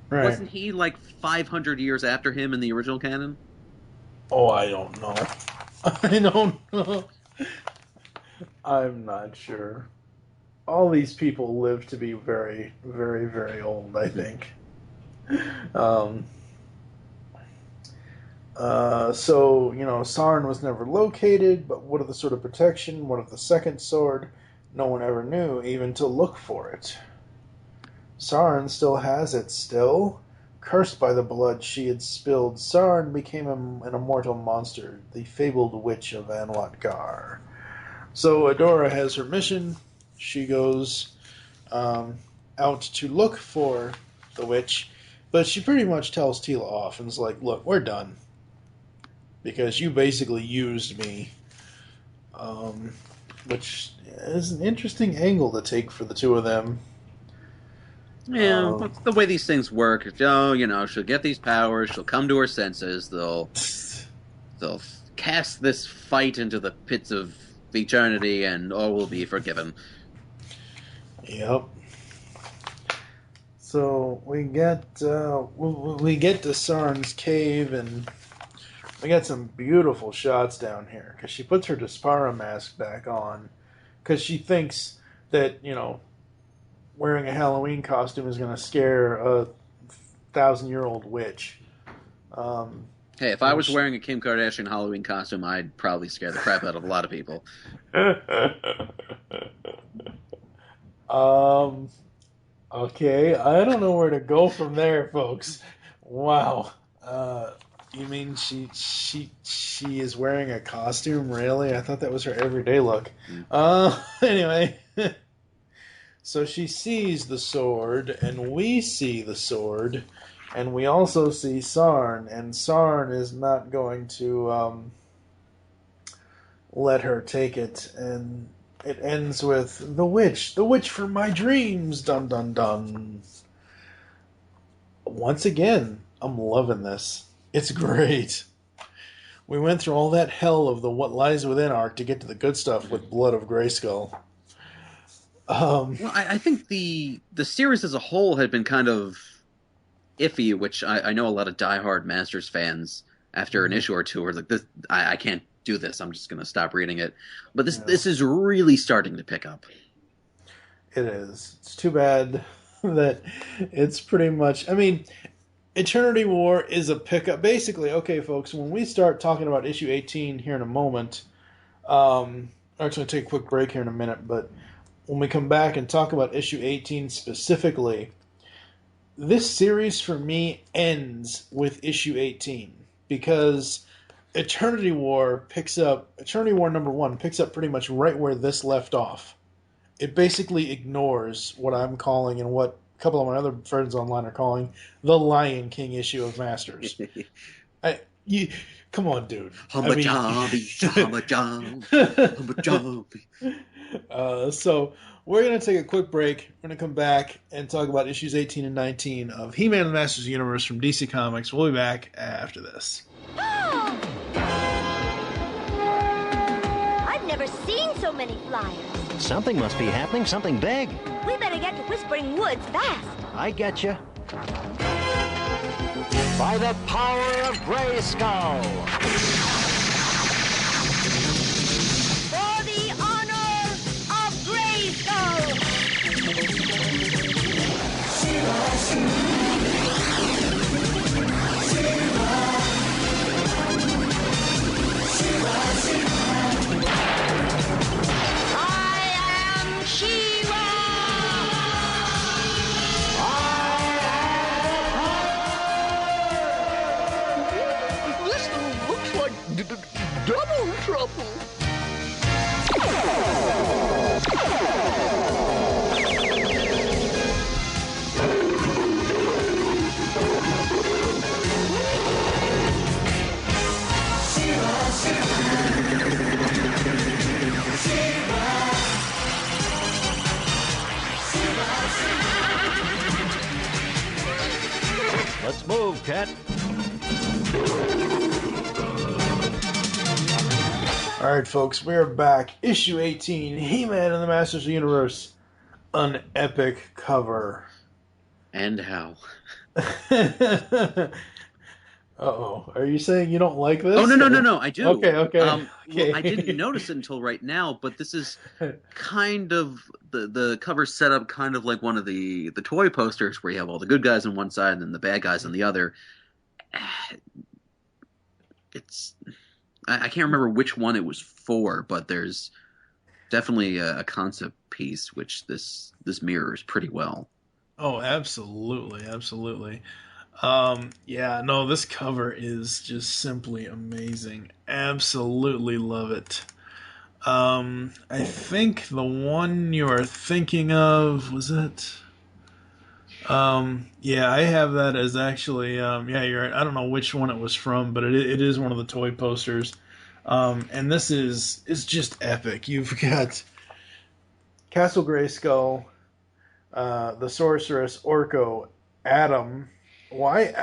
Right. Wasn't he like 500 years after him in the original canon? Oh, I don't know. I don't know. I'm not sure. All these people live to be very, very, very old, I think. So, Sarn was never located, but what of the Sword of Protection? What of the second sword? No one ever knew, even to look for it. Sarn still has it, still. Cursed by the blood she had spilled, Sarn became an immortal monster, the fabled witch of Anwat Gar. So Adora has her mission. She goes out to look for the witch, but she pretty much tells Tila off and is like, "Look, we're done. Because you basically used me." Which is an interesting angle to take for the two of them. Yeah, that's the way these things work. She'll get these powers, she'll come to her senses, they'll cast this fight into the pits of eternity, and all will be forgiven. Yep. So we get to Sarn's cave, and we got some beautiful shots down here, because she puts her Despara mask back on, because she thinks that, wearing a Halloween costume is going to scare a 1,000-year-old witch. Hey, if I was wearing a Kim Kardashian Halloween costume, I'd probably scare the crap out of a lot of people. Okay, I don't know where to go from there, folks. Wow. You mean she is wearing a costume? Really? I thought that was her everyday look. Anyway, so she sees the sword, and we see the sword, and we also see Sarn, and Sarn is not going to let her take it, and it ends with the witch from my dreams, dun dun dun. Once again, I'm loving this. It's great. We went through all that hell of the What Lies Within arc to get to the good stuff with Blood of Grayskull. Well, I think the series as a whole had been kind of iffy, which I know a lot of diehard Masters fans, after an issue or two, are like, "This, I can't do this. I'm just going to stop reading it." But this is really starting to pick up. It is. It's too bad that it's pretty much... I mean, Eternity War is a pickup. Basically, okay, folks, when we start talking about issue 18 here in a moment, I'm actually going to take a quick break here in a minute, but when we come back and talk about issue 18 specifically, this series for me ends with issue 18 because Eternity War number 1 picks up pretty much right where this left off. It basically ignores what I'm calling and what a couple of my other friends online are calling the Lion King issue of Masters. Come on, dude. So we're going to take a quick break. We're going to come back and talk about issues 18 and 19 of He-Man and the Masters of the Universe from DC Comics. We'll be back after this. I've never seen so many flyers. Something must be happening, something big. We better get to Whispering Woods fast. I get you. By the power of Grayskull. For the honor of Grayskull. Double trouble. Let's move, Cat. Alright, folks, we're back. Issue 18, He-Man and the Masters of the Universe. An epic cover. And how? Uh-oh. Are you saying you don't like this? Oh, no, I do. Okay. Well, I didn't notice it until right now, but this is kind of... The cover set up kind of like one of the toy posters where you have all the good guys on one side and then the bad guys on the other. It's... I can't remember which one it was for, but there's definitely a concept piece which this mirrors pretty well. Oh, absolutely. This cover is just simply amazing. Absolutely love it. I think the one you are thinking of, was it? I have that as actually, you're right. I don't know which one it was from, but it is one of the toy posters. And this is just epic. You've got Castle Grayskull, the Sorceress, Orko, Adam. Why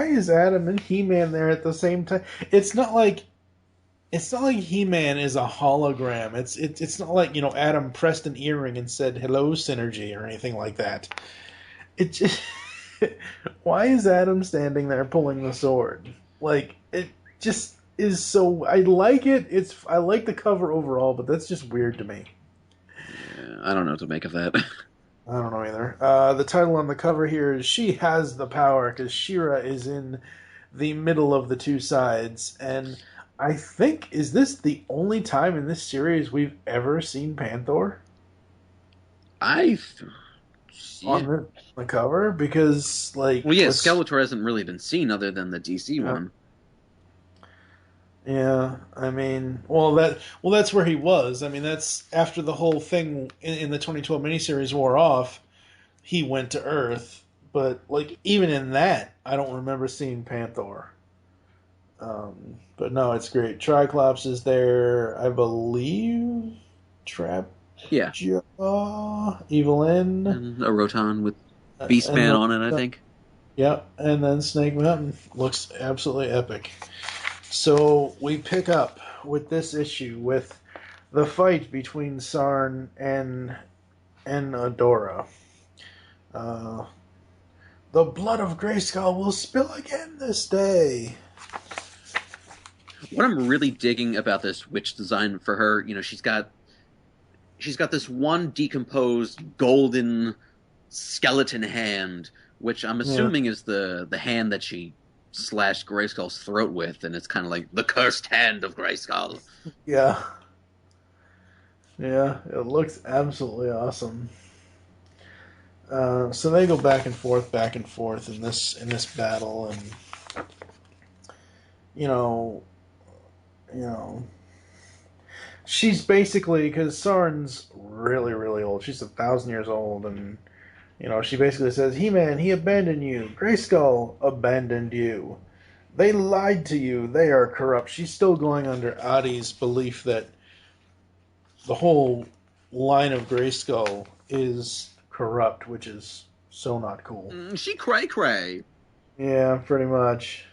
is Adam and He-Man there at the same time? It's not like He-Man is a hologram. It's not like, Adam pressed an earring and said hello Synergy or anything like that. It just why is Adam standing there pulling the sword? Like, it just is so... I like it. I like the cover overall, but that's just weird to me. Yeah, I don't know what to make of that. I don't know either. The title on the cover here is "She Has the Power" because She-Ra is in the middle of the two sides, and I think is this the only time in this series we've ever seen Panther I see on it. the cover? Because like, Well, yeah, Skeletor hasn't really been seen other than the DC one. Yeah, I mean, that's where he was. I mean, that's after the whole thing in the 2012 miniseries wore off. He went to Earth, but like even in that, I don't remember seeing Panther. But no, it's great. Triclops is there, I believe. Trap, Yeah, Evelyn, and a Roton with Beastman on it, I think. Yep, and then Snake Mountain looks absolutely epic. So we pick up with this issue with the fight between Sarn and Adora. The blood of Grayskull will spill again this day. What I'm really digging about this witch design for her, she's got this one decomposed golden skeleton hand, which I'm assuming is the hand that she slashed Grayskull's throat with, and it's kind of like the cursed hand of Grayskull. Yeah. Yeah, it looks absolutely awesome. So they go back and forth in this battle, and you know, she's basically because Sarn's really really old. She's 1,000 years old, and she basically says, "He-Man, he abandoned you. Grayskull abandoned you. They lied to you. They are corrupt." She's still going under Adi's belief that the whole line of Grayskull is corrupt, which is so not cool. She cray-cray. Yeah, pretty much.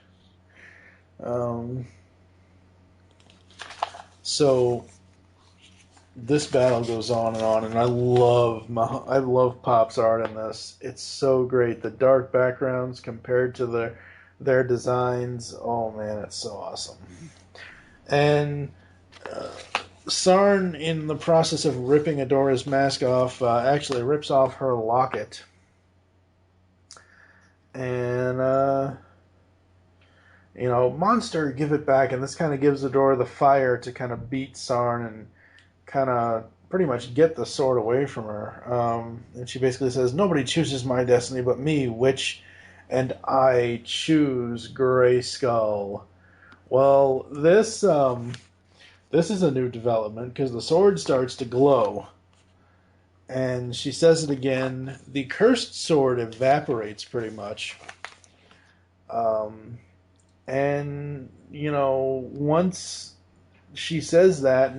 So this battle goes on, and I love Pop's art in this. It's so great. The dark backgrounds compared to their designs. Oh man, it's so awesome. And Sarn, in the process of ripping Adora's mask off, actually rips off her locket. And, Monster, give it back. And this kind of gives Adora the fire to kind of beat Sarn and kind of pretty much get the sword away from her. And she basically says, "Nobody chooses my destiny but me, witch, and I choose Grayskull." Well, this is a new development because the sword starts to glow. And she says it again. The cursed sword evaporates pretty much. Once she says that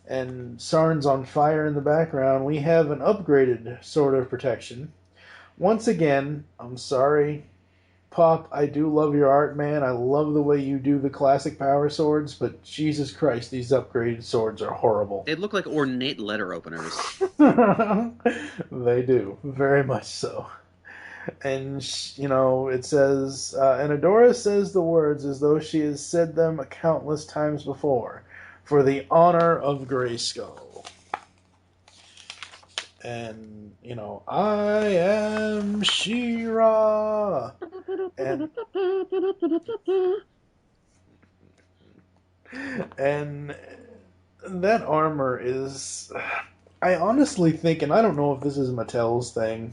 and Sarn's on fire in the background, we have an upgraded sword of protection. Once again, I'm sorry, Pop, I do love your art, man. I love the way you do the classic power swords, but Jesus Christ, these upgraded swords are horrible. They look like ornate letter openers. They do, very much so. And, it says, and Adora says the words as though she has said them countless times before, "For the honor of Grayskull." And, "I am She-Ra." And that armor is, I honestly think, and I don't know if this is Mattel's thing,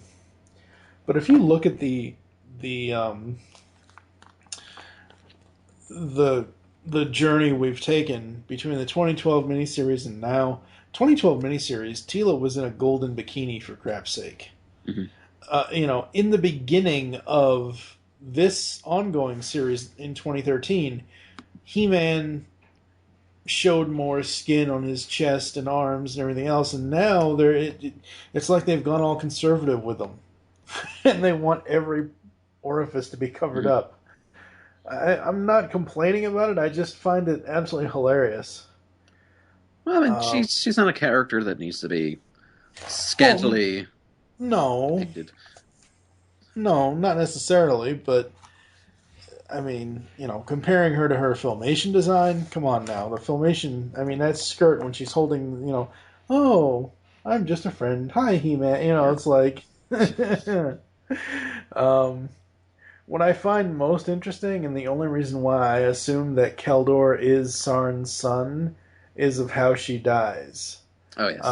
but if you look at the journey we've taken between the 2012 miniseries and now, 2012 miniseries, Teela was in a golden bikini, for crap's sake. Mm-hmm. In the beginning of this ongoing series in 2013, He-Man showed more skin on his chest and arms and everything else, and now it's like they've gone all conservative with them, and they want every orifice to be covered up. I'm not complaining about it. I just find it absolutely hilarious. Well, I mean, she's not a character that needs to be scantily depicted. No, not necessarily, but I mean, comparing her to her Filmation design, come on now. The Filmation, I mean, that skirt when she's holding, I'm just a friend. Hi, He-Man. It's like... What I find most interesting, and the only reason why I assume that Keldor is Sarn's son, is of how she dies. Oh, yes.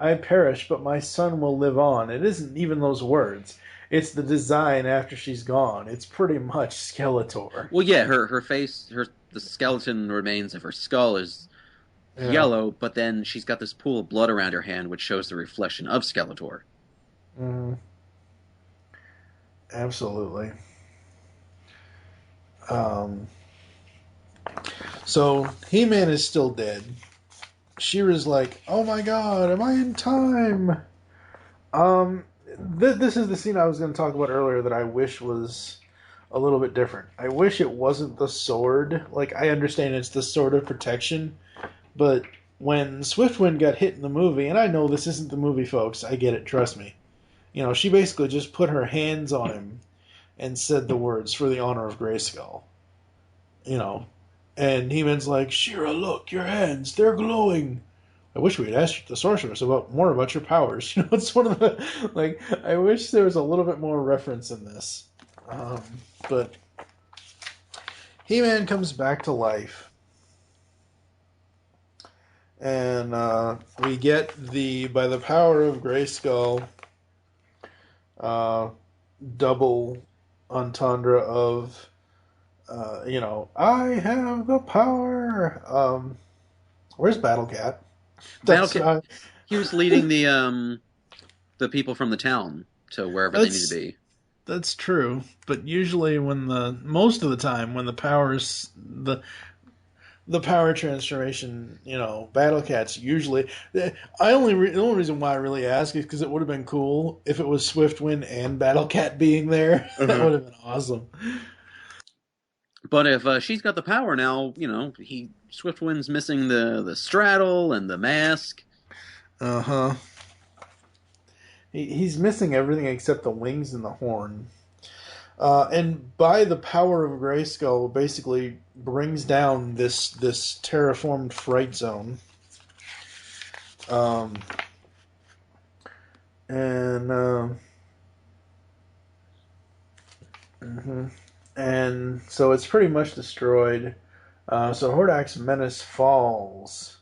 I perish, but my son will live on. It isn't even those words. It's the design after she's gone. It's pretty much Skeletor. Well, yeah, her face, the skeleton remains of her skull is yellow, but then she's got this pool of blood around her hand, which shows the reflection of Skeletor. Mm. Absolutely. So He-Man is still dead. She-Ra's like, "Oh my God, am I in time?" This is the scene I was going to talk about earlier that I wish was a little bit different. I wish it wasn't the sword. Like, I understand it's the sword of protection, but when Swiftwind got hit in the movie, and I know this isn't the movie, folks, I get it, trust me. She basically just put her hands on him and said the words, "For the honor of Grayskull." And He-Man's like, "She-Ra, look, your hands, they're glowing. I wish we had asked the sorceress more about your powers." It's one of the, I wish there was a little bit more reference in this. But He-Man comes back to life. And we get by the power of Grayskull, double entendre of, I have the power. Where's Battle Cat? He was leading the people from the town to wherever they need to be. That's true, but usually most of the time when the powers the power transformation, Battle Cat's usually. The only reason why I really ask is because it would have been cool if it was Swiftwind and Battle Cat being there. Mm-hmm. That would have been awesome. But if she's got the power now, Swiftwind's missing the straddle and the mask. Uh-huh. He's missing everything except the wings and the horn. And by the power of Grayskull, basically brings down this terraformed fright zone. And so it's pretty much destroyed. So Hordak's menace falls.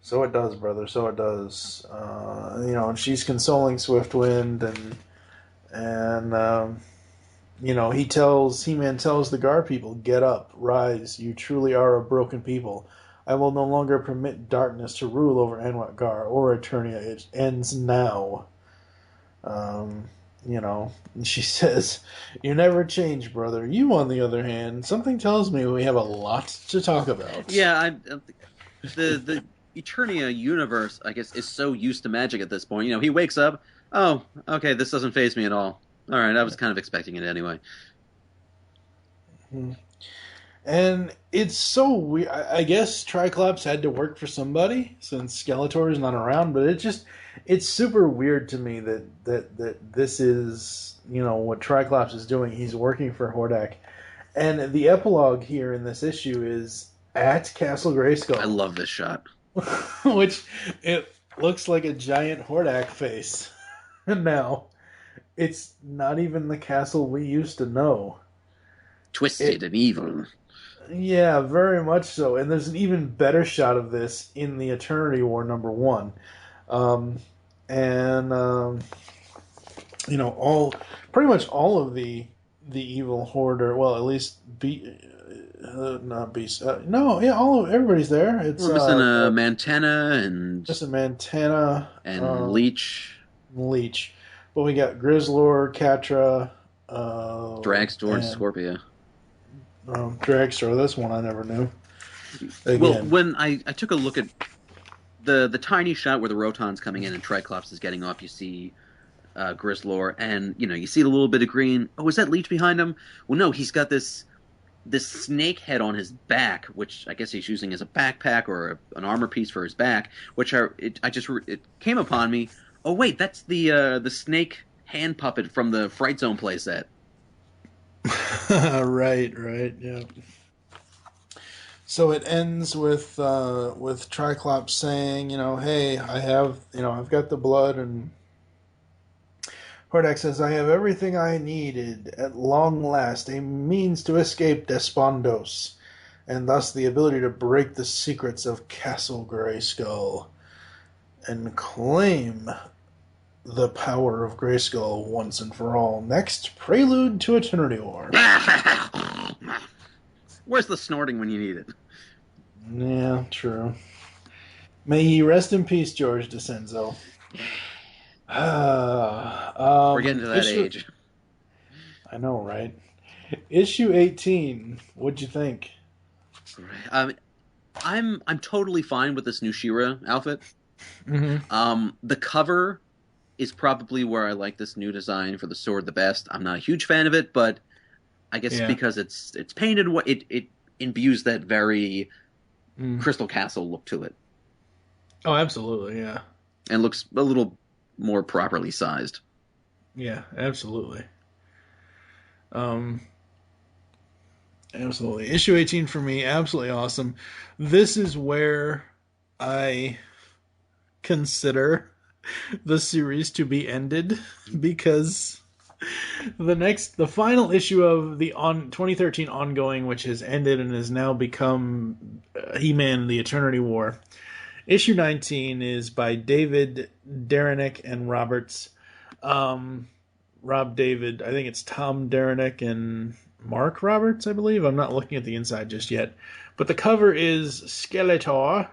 So it does, brother. So it does. And she's consoling Swiftwind, and He-Man tells the Gar people, "Get up, rise. You truly are a broken people. I will no longer permit darkness to rule over Anwat Gar or Eternia. It ends now." And she says, "You never change, brother. You, on the other hand, something tells me we have a lot to talk about." Yeah, the Eternia universe, I guess, is so used to magic at this point. He wakes up, oh, okay, this doesn't faze me at all. All right, I was kind of expecting it anyway. And it's so weird. I guess Triclops had to work for somebody since Skeletor is not around, but it's super weird to me that this is, what Triclops is doing. He's working for Hordak. And the epilogue here in this issue is at Castle Grayskull. I love this shot. Which, it looks like a giant Hordak face. Now, it's not even the castle we used to know. Twisted and evil. Yeah, very much so. And there's an even better shot of this in the Eternity War #1. Pretty much all of the evil Horde, well, at least not Beast. Everybody's there. It's we're missing Mantana and missing Mantana and Leech. But we got Grizzlor, Catra, Dragstore, and Scorpia. Dragstore. That's one I never knew. Again. Well, when I took a look at the tiny shot where the Roton's coming in and Triclops is getting off, you see Grizzlor, and you see a little bit of green. Oh, is that Leech behind him? Well, no, he's got this snake head on his back, which I guess he's using as a backpack or an armor piece for his back. It came upon me. Oh wait, that's the snake hand puppet from the Fright Zone playset. Right, yeah. So it ends with Triclops saying, hey, I've got the blood, and Hordak says, I have everything I needed at long last, a means to escape Despondos, and thus the ability to break the secrets of Castle Grayskull and claim the power of Grayskull once and for all. Next, Prelude to Eternity War. Where's the snorting when you need it? Yeah, true. May he rest in peace, George DeCenzo. We're getting to that age. I know, right? Issue 18. What'd you think? I'm totally fine with this new She-Ra outfit. Mm-hmm. The cover is probably where I like this new design for the sword the best. I'm not a huge fan of it, but I guess because it's painted, it imbues that very Crystal Castle look to it. Oh, absolutely, yeah. And looks a little more properly sized. Yeah, absolutely. Absolutely. Issue 18 for me, absolutely awesome. This is where I consider the series to be ended, because the final issue of the 2013 ongoing, which has ended and has now become He-Man: The Eternity War. Issue 19 is by David Derenick and Roberts. Rob David, I think it's Tom Derenick and Mark Roberts, I believe. I'm not looking at the inside just yet. But the cover is Skeletor,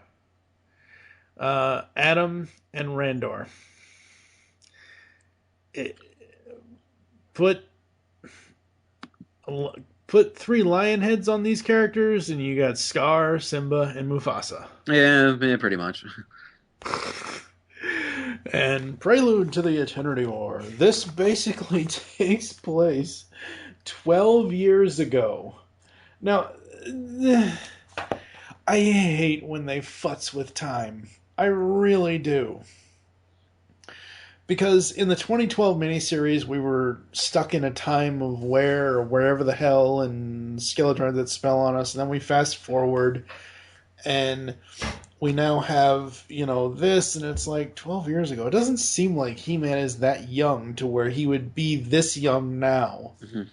Adam, and Randor. Put 3 lion heads on these characters, and you got Scar, Simba, and Mufasa. Yeah, pretty much. And Prelude to the Eternity War. This basically takes place 12 years ago. Now, I hate when they futz with time. I really do. Because in the 2012 miniseries, we were stuck in a time of wherever the hell, and Skeletor had that spell on us, and then we fast forward, and we now have, this, and it's like 12 years ago. It doesn't seem like He-Man is that young to where he would be this young now. Mm-hmm.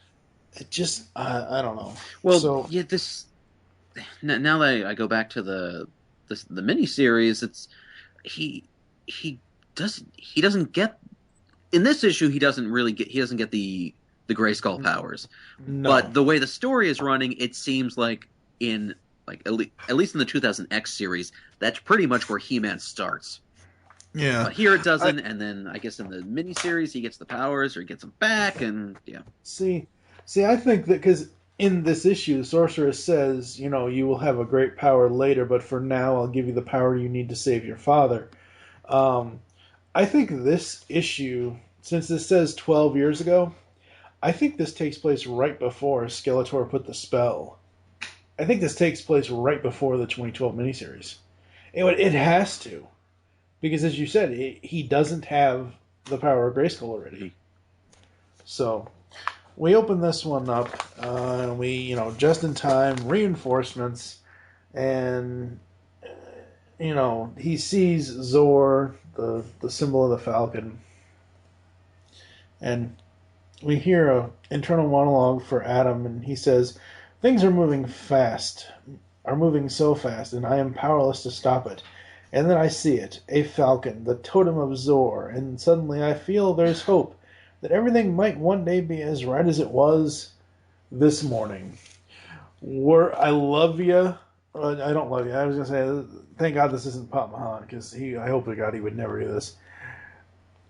It just, I don't know. Well, yeah, this, now that I go back to the miniseries, it's, he doesn't get, in this issue, he doesn't get the Grayskull powers. No. But the way the story is running, it seems like at least in the 2000X series, that's pretty much where He-Man starts. Yeah. But here it doesn't, and then I guess in the miniseries he gets the powers, or he gets them back, and yeah. See, I think that because in this issue, Sorceress says, you will have a great power later, but for now I'll give you the power you need to save your father. I think this issue, since this says 12 years ago, I think this takes place right before Skeletor put the spell. I think this takes place right before the 2012 miniseries. It has to. Because as you said, he doesn't have the power of Grayskull already. So, we open this one up, and we, just in time, reinforcements, and, he sees Zor, the symbol of the Falcon, and we hear an internal monologue for Adam, and he says, things are moving so fast, and I am powerless to stop it. And then I see it, a falcon, the totem of Zor, and suddenly I feel there's hope that everything might one day be as right as it was this morning. I love you. I don't love you. I was going to say, thank God this isn't Pop Mahan, because I hope to God he would never do this.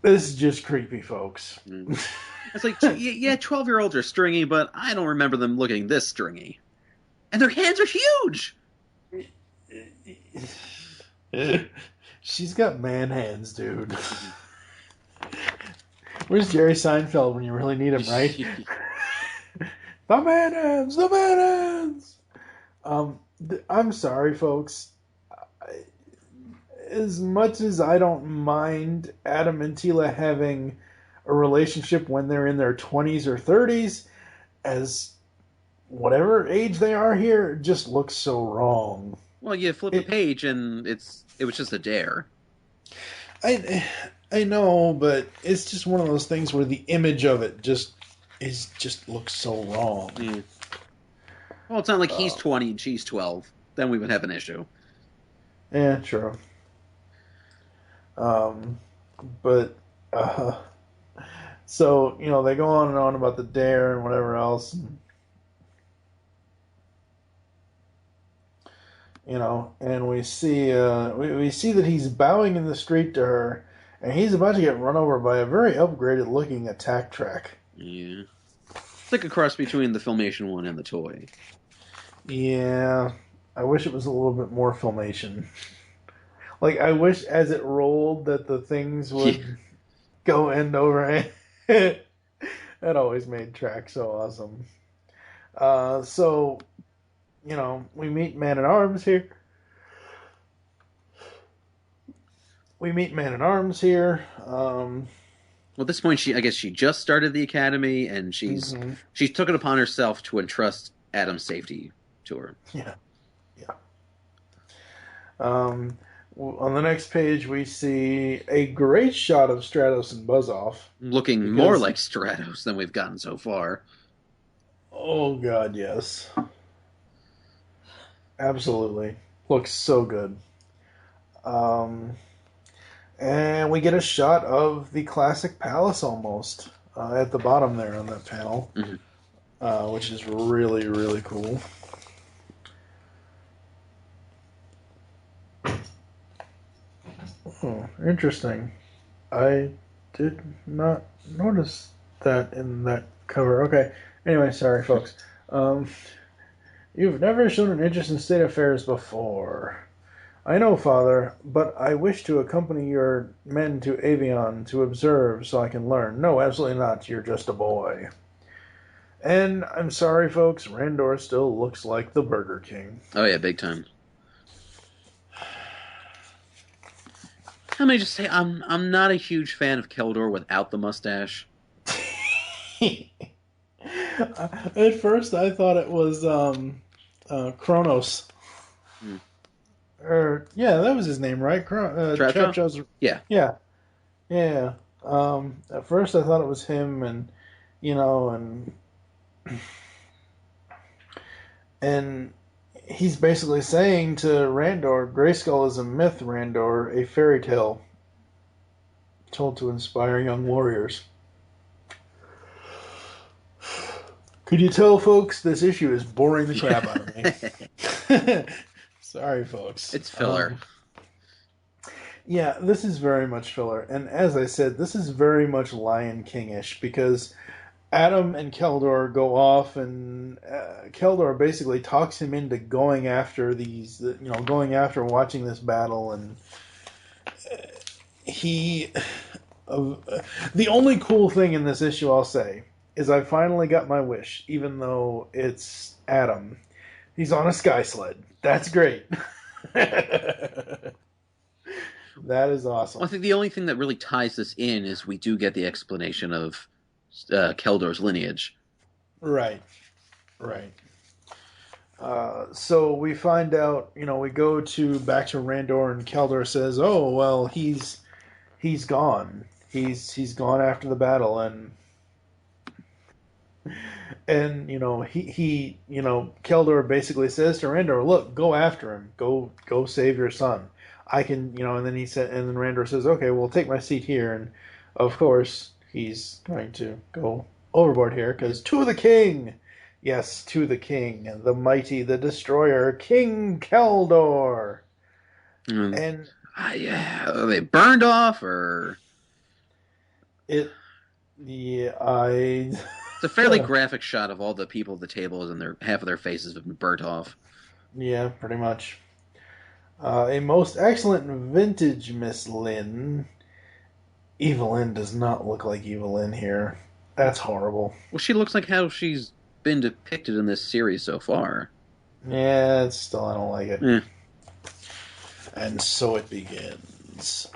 This is just creepy, folks. It's like, yeah, 12-year-olds are stringy, but I don't remember them looking this stringy. And their hands are huge! She's got man hands, dude. Where's Jerry Seinfeld when you really need him, right? The man hands! I'm sorry, folks. As much as I don't mind Adam and Tila having a relationship when they're in their 20s or 30s, as whatever age they are here just looks so wrong. Well, you flip the page and it was just a dare. I know, but it's just one of those things where the image of it just looks so wrong. Yeah. Well, it's not like he's 20 and she's 12. Then we would have an issue. Yeah, true. But so they go on and on about the dare and whatever else. And we see we see that he's bowing in the street to her, and he's about to get run over by a very upgraded looking attack track. Yeah. It's like a cross between the Filmation one and the toy. Yeah. I wish it was a little bit more Filmation. Like, I wish as it rolled that the things would go end over end. That always made track so awesome. So, we meet Man-at-Arms here. Well, at this point, I guess she just started the academy, and she's took it upon herself to entrust Adam's safety to her. Yeah. On the next page, we see a great shot of Stratos and Buzzoff. Looking more like Stratos than we've gotten so far. Oh, God, yes. Absolutely. Looks so good. And we get a shot of the classic palace almost at the bottom there on that panel, which is really, really cool. Oh, interesting. I did not notice that in that cover. Okay. Anyway, sorry, folks. You've never shown an interest in state affairs before. I know, Father, but I wish to accompany your men to Avion to observe so I can learn. No, absolutely not. You're just a boy. And I'm sorry, folks, Randor still looks like the Burger King. Oh, yeah, big time. Let me just say, I'm not a huge fan of Keldor without the mustache. At first, I thought it was Kronos. Yeah, that was his name, right? Trapjaws? Yeah. At first, I thought it was him, and he's basically saying to Randor, Grayskull is a myth, Randor, a fairy tale told to inspire young warriors. Could you tell, folks, this issue is boring the crap out of me. Sorry, folks. It's filler. Yeah, this is very much filler. And as I said, this is very much Lion King-ish, because Adam and Keldor go off, and Keldor basically talks him into going after watching this battle, and the only cool thing in this issue, I'll say, is I finally got my wish, even though it's Adam. He's on a sky sled. That's great. That is awesome. Well, I think the only thing that really ties this in is we do get the explanation of Keldor's lineage. Right. So we find out, we go back to Randor, and Keldor says, "Oh, well, he's gone. He's gone after the battle," and Keldor basically says to Randor, "Look, go after him. Go save your son. I can, and then Randor says, "Okay, well, take my seat here," and of course he's going to go overboard here because to the king, yes, to the king, the mighty, the destroyer, King Keldor. And are they burned off or it? Yeah, It's a fairly graphic shot of all the people at the tables, and half of their faces have been burnt off. Yeah, pretty much. A most excellent vintage Miss Lynn. Evelyn does not look like Evelyn here. That's horrible. Well, she looks like how she's been depicted in this series so far. Yeah, I don't like it. Eh. And so it begins.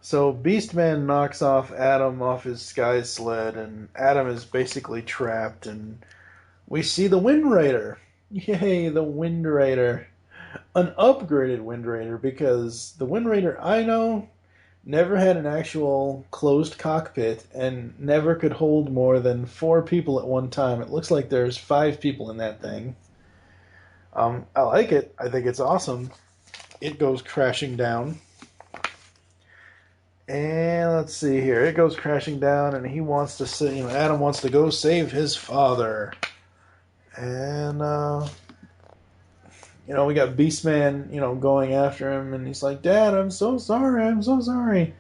So Beastman knocks off Adam off his sky sled, and Adam is basically trapped, and we see the Wind Raider. Yay, the Wind Raider. An upgraded Wind Raider, because the Wind Raider I know never had an actual closed cockpit and never could hold more than 4 people at one time. It looks like there's 5 people in that thing. I like it. I think it's awesome. It goes crashing down. And let's see here. It goes crashing down, and he wants to Adam wants to go save his father. And, we got Beastman, going after him, and he's like, Dad, I'm so sorry.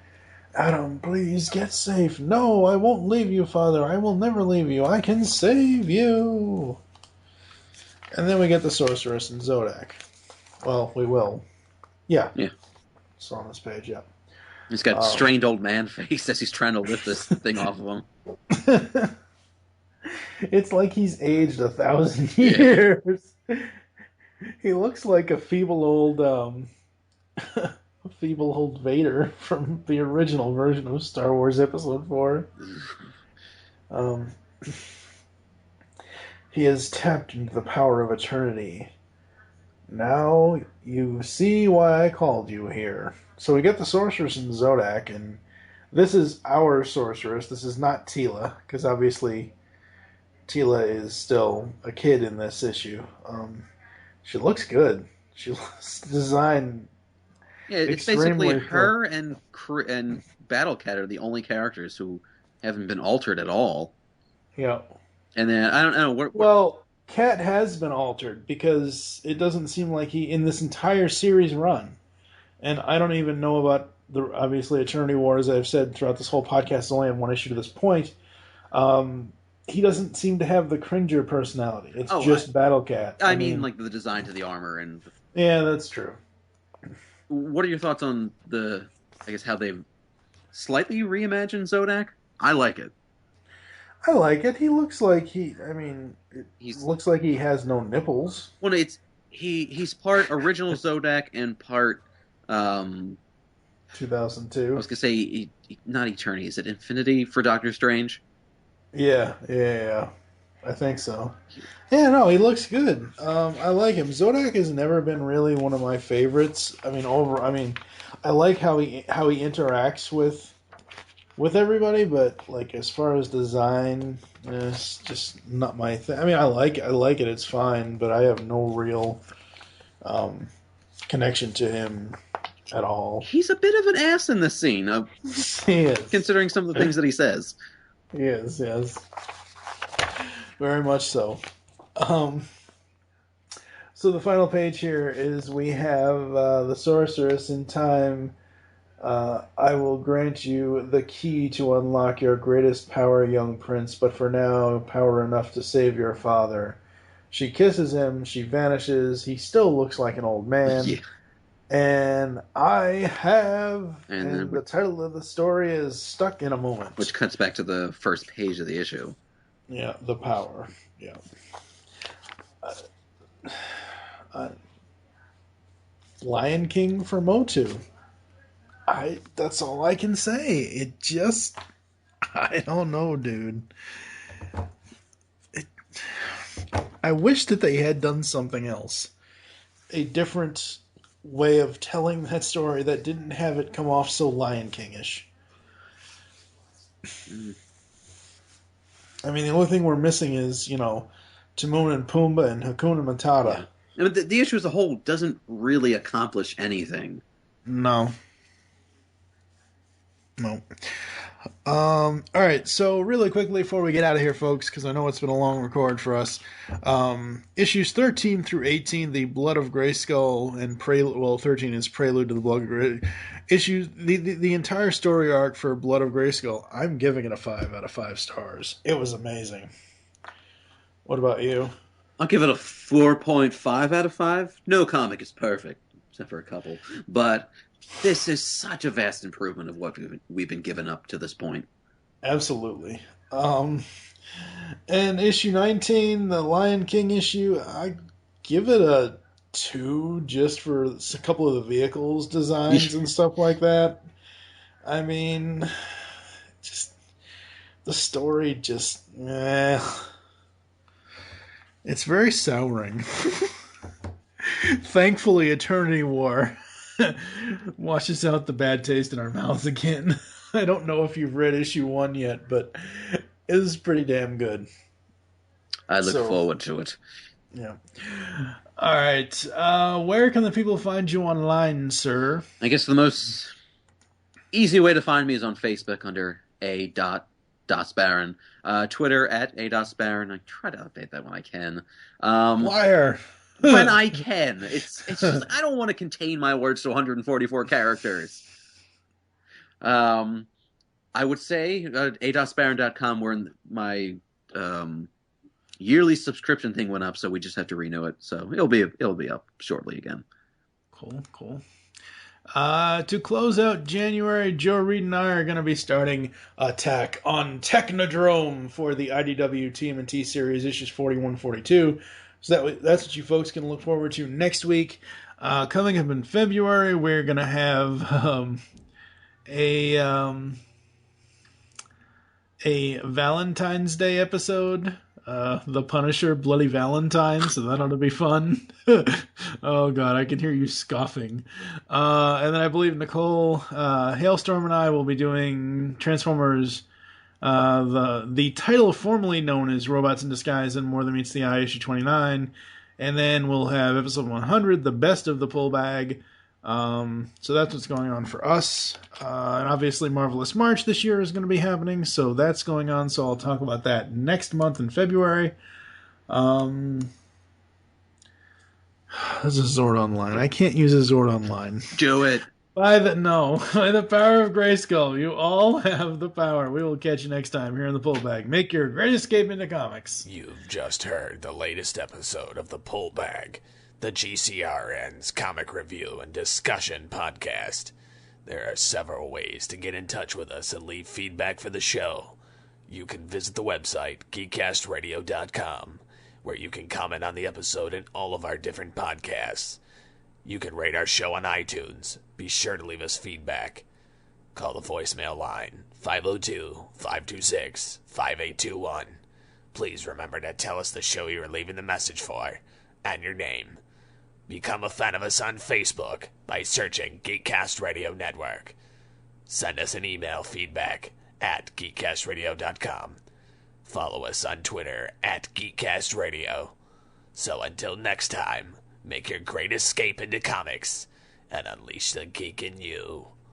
Adam, please get safe. No, I won't leave you, Father. I will never leave you. I can save you. And then we get the Sorceress and Zodak. Well, we will. Yeah. It's on this page, yeah. He's got strained old man face as he's trying to lift this thing off of him. It's like he's aged 1,000 years. He looks like a feeble old Vader from the original version of Star Wars Episode 4. He has tapped into the power of eternity. Now you see why I called you here. So we get the Sorceress and Zodak, and this is our Sorceress. This is not Tila, because obviously Tila is still a kid in this issue. She looks good. She looks designed. Yeah, it's basically her and Battle Cat are the only characters who haven't been altered at all. Yeah. And then I don't know. Well, Cat has been altered because it doesn't seem like he in this entire series run. And I don't even know about obviously Eternity War, as I've said throughout this whole podcast, is only on one issue to this point. He doesn't seem to have the Cringer personality. It's just Battle Cat. I mean, like the design to the armor and. Yeah, that's true. What are your thoughts on how they've slightly reimagined Zodak? I like it. I like it. He looks like he looks like he has no nipples. Well, he's part original Zodak and part 2002. I was gonna say not Eternity. Is it Infinity for Doctor Strange? Yeah. I think so. Yeah, no, he looks good. I like him. Zodak has never been really one of my favorites. I like how he interacts with everybody, but like as far as design, it's just not my thing. I mean, I like it. It's fine, but I have no real connection to him at all. He's a bit of an ass in this scene. He is. Considering some of the things that he says. He is, yes. Very much so. So the final page here is we have the Sorceress in time. I will grant you the key to unlock your greatest power, young prince, but for now, power enough to save your father. She kisses him, she vanishes, he still looks like an old man. Yeah. And I have... And the title of the story is Stuck in a Moment. Which cuts back to the first page of the issue. Yeah, the power. Yeah. Lion King for MOTU. That's all I can say. It just... I don't know, dude. I wish that they had done something else. A different way of telling that story that didn't have it come off so Lion King-ish. I mean, the only thing we're missing is, Timon and Pumbaa and Hakuna Matata. Yeah. The issue as a whole doesn't really accomplish anything. No. All right, so really quickly before we get out of here, folks, because I know it's been a long record for us, issues 13 through 18, the Blood of Grayskull, and 13 is Prelude to the Blood of Grayskull. Issues, the entire story arc for Blood of Grayskull, I'm giving it a 5 out of 5 stars. It was amazing. What about you? I'll give it a 4.5 out of 5. No comic is perfect, except for a couple, but... This is such a vast improvement of what we've been given up to this point. Absolutely. And issue 19, the Lion King issue, I give it a 2 just for a couple of the vehicles designs and stuff like that. I mean, just the story just it's very souring. Thankfully, Eternity War washes out the bad taste in our mouths again. I don't know if you've read issue 1 yet, but it is pretty damn good. I look forward to it. Yeah. All right. Where can the people find you online, sir? I guess the most easy way to find me is on Facebook under a.dotsbaron. Twitter at a.baron. I try to update that when I can. Liar. When I can. It's just, I don't want to contain my words to 144 characters. I would say a.baron.com, where my yearly subscription thing went up, so we just have to renew it. So it'll be up shortly again. Cool. To close out January, Joe Reed and I are going to be starting Attack on Technodrome for the IDW TMNT series, issues 41, 42. So that's what you folks can look forward to next week. Coming up in February, we're going to have a Valentine's Day episode. The Punisher, Bloody Valentine, so that ought to be fun. Oh god, I can hear you scoffing. And then I believe Nicole, Hailstorm, and I will be doing Transformers, the title formerly known as Robots in Disguise and More Than Meets the Eye, issue 29. And then we'll have episode 100, The Best of the Pull Bag. So that's what's going on for us. And obviously Marvelous March this year is going to be happening, so that's going on, so I'll talk about that next month in February. This is Zord Online. I can't use a Zord Online. Do it. By the power of Grayskull, you all have the power. We will catch you next time here in the Pull Bag. Make your great escape into comics. You've just heard the latest episode of the Pull Bag, the GCRN's comic review and discussion podcast. There are several ways to get in touch with us and leave feedback for the show. You can visit the website, geekcastradio.com, where you can comment on the episode and all of our different podcasts. You can rate our show on iTunes. Be sure to leave us feedback. Call the voicemail line, 502-526-5821. Please remember to tell us the show you are leaving the message for, and your name. Become a fan of us on Facebook by searching Geekcast Radio Network. Send us an email feedback at geekcastradio.com. Follow us on Twitter at GeekCastRadio. So until next time, make your great escape into comics and unleash the geek in you.